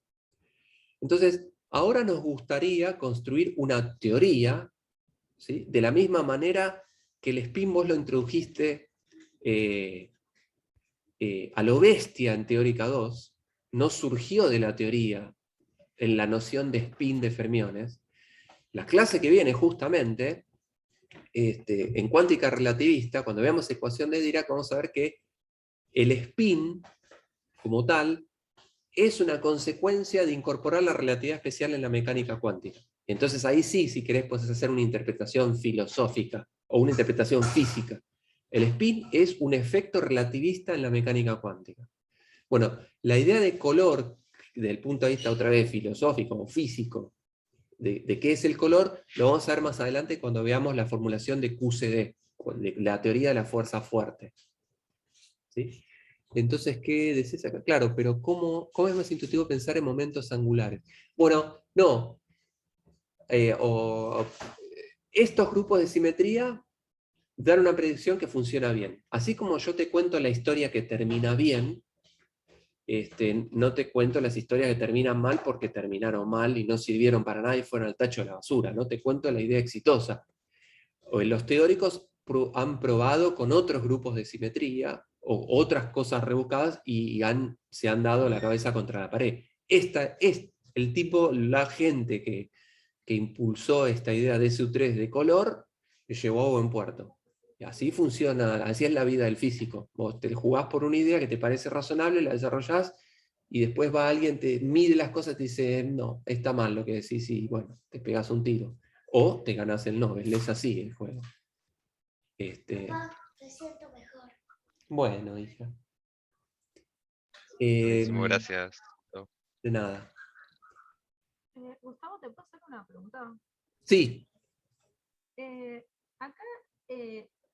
Entonces, ahora nos gustaría construir una teoría, ¿sí? De la misma manera que el spin vos lo introdujiste a lo bestia en teórica 2, no surgió de la teoría, en la noción de spin de fermiones. La clase que viene justamente, en cuántica relativista, cuando veamos ecuación de Dirac, vamos a ver que el spin, como tal, es una consecuencia de incorporar la relatividad especial en la mecánica cuántica. Entonces ahí sí, si querés, puedes hacer una interpretación filosófica o una interpretación física. El spin es un efecto relativista en la mecánica cuántica. Bueno, la idea de color, desde el punto de vista otra vez filosófico o físico, de qué es el color, lo vamos a ver más adelante cuando veamos la formulación de QCD, de la teoría de la fuerza fuerte. ¿Sí? Entonces, ¿qué decís acá? Claro, pero ¿cómo es más intuitivo pensar en momentos angulares? Bueno, no. Estos grupos de simetría dan una predicción que funciona bien. Así como yo te cuento la historia que termina bien, no te cuento las historias que terminan mal porque terminaron mal y no sirvieron para nada y fueron al tacho de la basura. No te cuento la idea exitosa. Los teóricos han probado con otros grupos de simetría o otras cosas rebuscadas y se han dado la cabeza contra la pared. Esta es el tipo, la gente que impulsó esta idea de SU3 de color, que llevó a buen puerto. Y así funciona, así es la vida del físico. Vos te jugás por una idea que te parece razonable, la desarrollás, y después va alguien, te mide las cosas y te dice, no, está mal lo que decís, y bueno, te pegas un tiro. O te ganás el Nobel, es así el juego. Papá, te siento mejor. Bueno, hija. Buenísimo, gracias. De nada. Gustavo, ¿te puedo hacer una pregunta? Sí. Acá,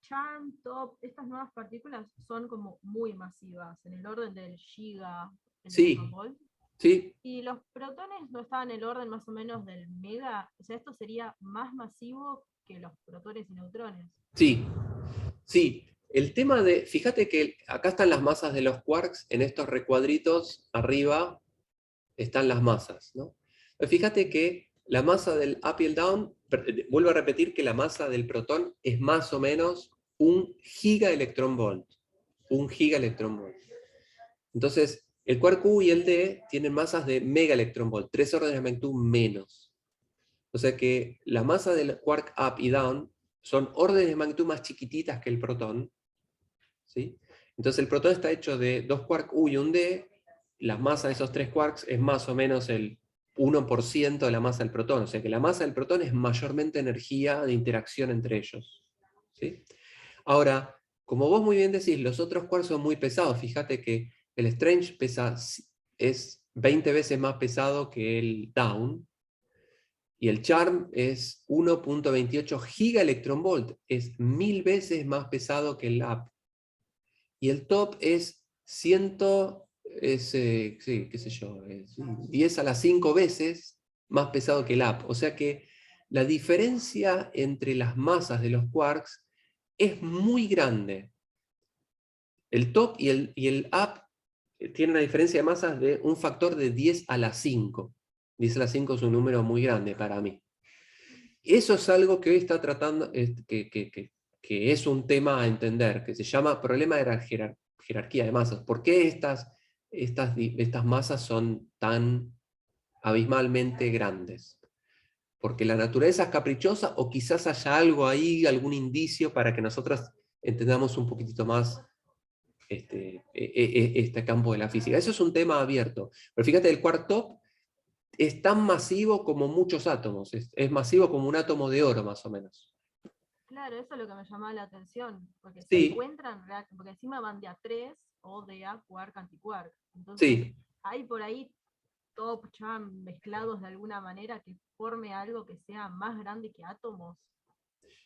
Charm, Top, estas nuevas partículas son como muy masivas, en el orden del giga, Sí. electronvolt. Sí. Y los protones no estaban en el orden más o menos del mega, o sea, esto sería más masivo que los protones y neutrones. Sí. Sí. El tema de, fíjate que acá están las masas de los quarks, en estos recuadritos arriba están las masas, ¿no? Pero fíjate que la masa del up y el down, vuelvo a repetir que la masa del protón es más o menos 1 gigaelectronvolt. 1 gigaelectronvolt. Entonces, el quark Q y el D tienen masas de megaelectronvolt, 3 órdenes de magnitud menos. O sea que la masa del quark up y down son órdenes de magnitud más chiquititas que el protón. ¿Sí? Entonces el protón está hecho de 2 quarks U y un D. La masa de esos 3 quarks es más o menos el 1% de la masa del protón. O sea que la masa del protón es mayormente energía de interacción entre ellos. ¿Sí? Ahora, como vos muy bien decís, los otros quarks son muy pesados. Fíjate que el Strange es 20 veces más pesado que el Down. Y el Charm es 1.28 gigaelectronvolt. Es 1000 veces más pesado que el Up. Y el Top es 100, sí, qué sé yo, 10 a las 5 veces más pesado que el Up. O sea que la diferencia entre las masas de los quarks es muy grande. El Top y el Up tienen una diferencia de masas de un factor de 10 a la 5. 10 a la 5 es un número muy grande para mí. Eso es algo que hoy está tratando, que es un tema a entender, que se llama problema de la jerarquía de masas. ¿Por qué estas masas son tan abismalmente grandes? Porque la naturaleza es caprichosa o quizás haya algo ahí, algún indicio para que nosotros entendamos un poquitito más este campo de la física. Eso es un tema abierto. Pero fíjate, el quark top es tan masivo como muchos átomos, es masivo como un átomo de oro más o menos. Claro, eso es lo que me llamaba la atención, porque se Sí. encuentran, porque encima van de A3 o de A quark antiquark. Entonces, Sí. hay por ahí top, charm mezclados de alguna manera que forme algo que sea más grande que átomos.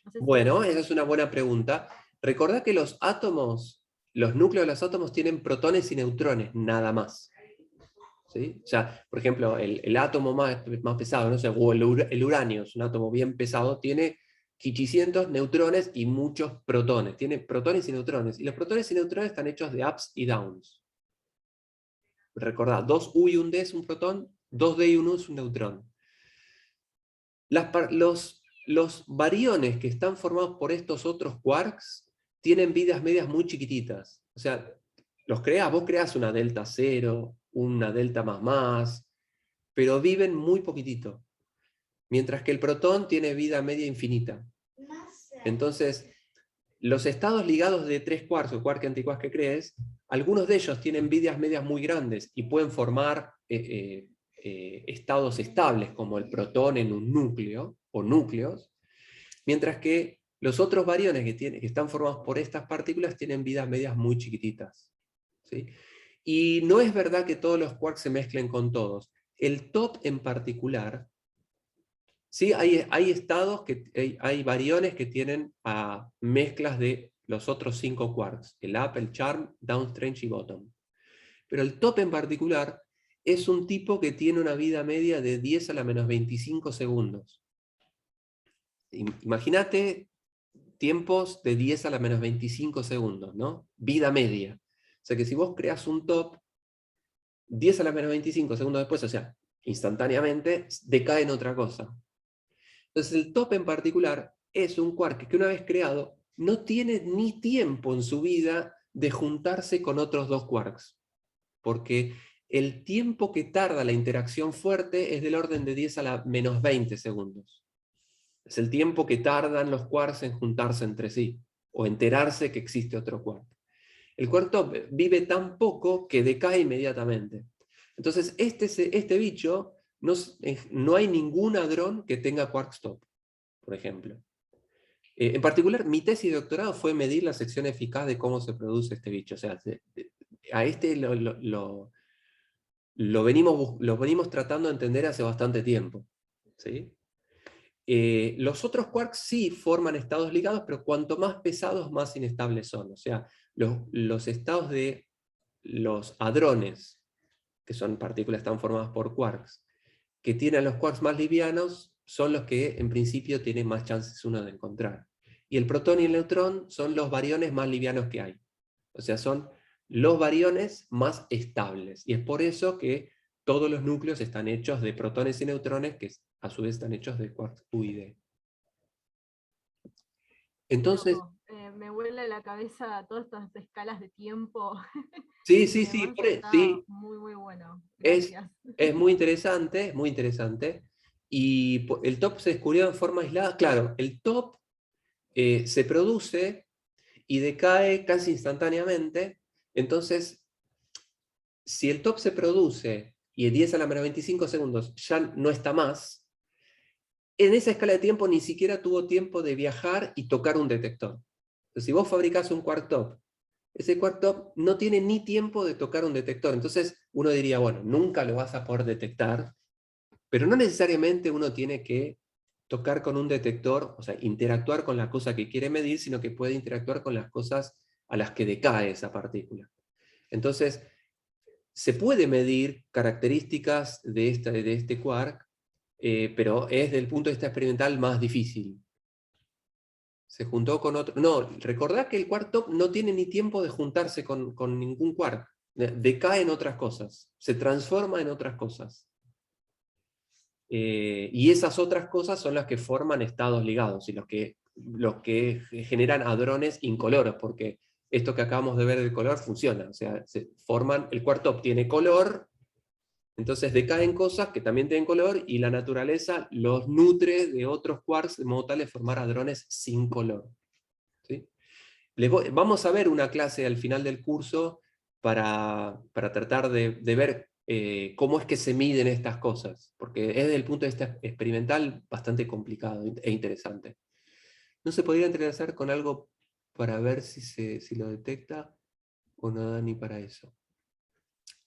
No sé si Bueno, esa es una buena pregunta. Recordá que los átomos, los núcleos de los átomos tienen protones y neutrones, nada más. ¿Sí? O sea, por ejemplo, el átomo más pesado, no sé, o el uranio, es un átomo bien pesado, tiene quichicientos neutrones y muchos protones. Tiene protones y neutrones. Y los protones y neutrones están hechos de ups y downs. Recordá, 2U y un D es un protón, 2D y un U es un neutrón. Los bariones que están formados por estos otros quarks tienen vidas medias muy chiquititas. O sea, los creás, vos creás una delta 0, una delta más, pero viven muy poquitito. Mientras que el protón tiene vida media infinita. Entonces, los estados ligados de 3 quarks o quark antiquark que crees, algunos de ellos tienen vidas medias muy grandes y pueden formar estados estables, como el protón en un núcleo, o núcleos, mientras que los otros variones que están formados por estas partículas tienen vidas medias muy chiquititas. ¿Sí? Y no es verdad que todos los quarks se mezclen con todos. El top en particular, sí, hay estados, hay variones que tienen mezclas de los otros 5 quarks, el up, el charm, down, strange y bottom. Pero el top en particular es un tipo que tiene una vida media de 10 a la menos 25 segundos. Imagínate tiempos de 10 a la menos 25 segundos, ¿no? Vida media. O sea que si vos creas un top, 10 a la menos 25 segundos después, o sea, instantáneamente, decae en otra cosa. Entonces el top en particular es un quark que una vez creado no tiene ni tiempo en su vida de juntarse con otros 2 quarks, porque el tiempo que tarda la interacción fuerte es del orden de 10 a la menos 20 segundos. Es el tiempo que tardan los quarks en juntarse entre sí, o enterarse que existe otro quark. El quark top vive tan poco que decae inmediatamente. Entonces este bicho, no hay ningún hadrón que tenga quark top, por ejemplo. En particular, mi tesis de doctorado fue medir la sección eficaz de cómo se produce este bicho. O sea, a este lo venimos tratando de entender hace bastante tiempo. ¿Sí? Los otros quarks sí forman estados ligados, pero cuanto más pesados, más inestables son. O sea, los estados de los hadrones, que son partículas que están formadas por quarks, que tienen los quarks más livianos, son los que en principio tienen más chances uno de encontrar. Y el protón y el neutrón son los bariones más livianos que hay. O sea, son los bariones más estables. Y es por eso que todos los núcleos están hechos de protones y neutrones, que a su vez están hechos de quarks U y D. Entonces, Me vuela la cabeza todas estas escalas de tiempo. sí, Y sí, además está sí, muy, muy bueno. es, Gracias. es muy interesante, muy interesante. Y el top se descubrió en forma aislada. Claro, el top se produce y decae casi instantáneamente. Entonces, si el top se produce y en 10 a la menos 25 segundos ya no está más, en esa escala de tiempo ni siquiera tuvo tiempo de viajar y tocar un detector. Entonces, si vos fabricás un quark top, ese quark top no tiene ni tiempo de tocar un detector. Entonces uno diría, bueno, nunca lo vas a poder detectar, pero no necesariamente uno tiene que tocar con un detector, o sea, interactuar con la cosa que quiere medir, sino que puede interactuar con las cosas a las que decae esa partícula. Entonces, se puede medir características de este quark, pero es desde el punto de vista experimental más difícil. Se juntó con otro... No, recordad que el quark top no tiene ni tiempo de juntarse con ningún quark. Decae en otras cosas, se transforma en otras cosas. Y esas otras cosas son las que forman estados ligados y los que generan hadrones incoloros, porque esto que acabamos de ver del color funciona. O sea, el quark top tiene color, entonces decaen cosas que también tienen color y la naturaleza los nutre de otros quarks de modo tal de formar hadrones sin color. ¿Sí? Vamos a ver una clase al final del curso para tratar de ver cómo es que se miden estas cosas, porque es desde el punto de vista experimental bastante complicado e interesante. ¿No se podría entrelazar con algo para ver si lo detecta o no da ni para eso?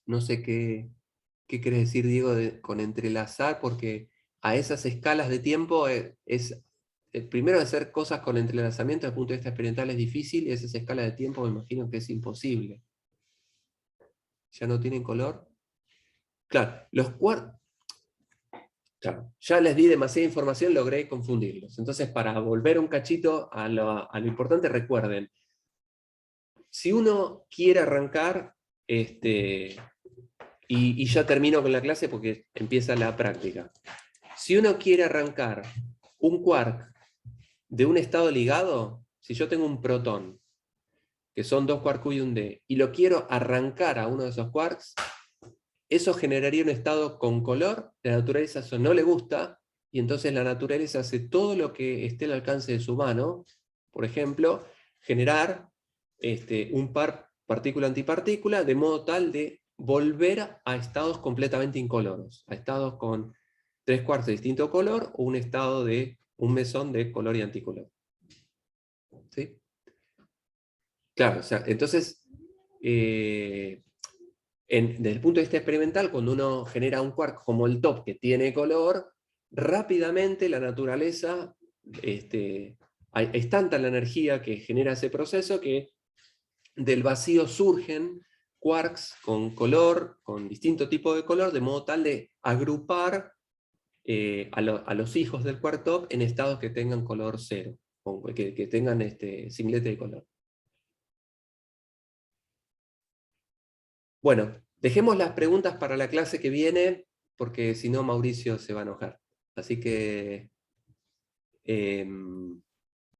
No sé qué querés decir, Diego, con entrelazar, porque a esas escalas de tiempo primero hacer cosas con entrelazamiento desde el punto de vista experimental es difícil, y esas escalas de tiempo me imagino que es imposible. ¿Ya no tienen color? Claro, claro, ya les di demasiada información, logré confundirlos. Entonces, para volver un cachito a lo importante, recuerden, si uno quiere arrancar, y ya termino con la clase porque empieza la práctica. Si uno quiere arrancar un quark de un estado ligado, si yo tengo un protón que son 2 quark Q y un D, y lo quiero arrancar a uno de esos quarks, eso generaría un estado con color, la naturaleza eso no le gusta, y entonces la naturaleza hace todo lo que esté al alcance de su mano, por ejemplo, generar un par partícula-antipartícula, de modo tal de volver a estados completamente incoloros, a estados con 3 quarks de distinto color, o un estado de un mesón de color y anticolor. ¿Sí? Claro, o sea, entonces, desde el punto de vista experimental, cuando uno genera un quark como el top que tiene color, rápidamente la naturaleza, es tanta la energía que genera ese proceso que del vacío surgen quarks con color, con distinto tipo de color, de modo tal de agrupar a los hijos del quark top en estados que tengan color cero, o que tengan singlete de color. Bueno, dejemos las preguntas para la clase que viene, porque si no Mauricio se va a enojar. Así que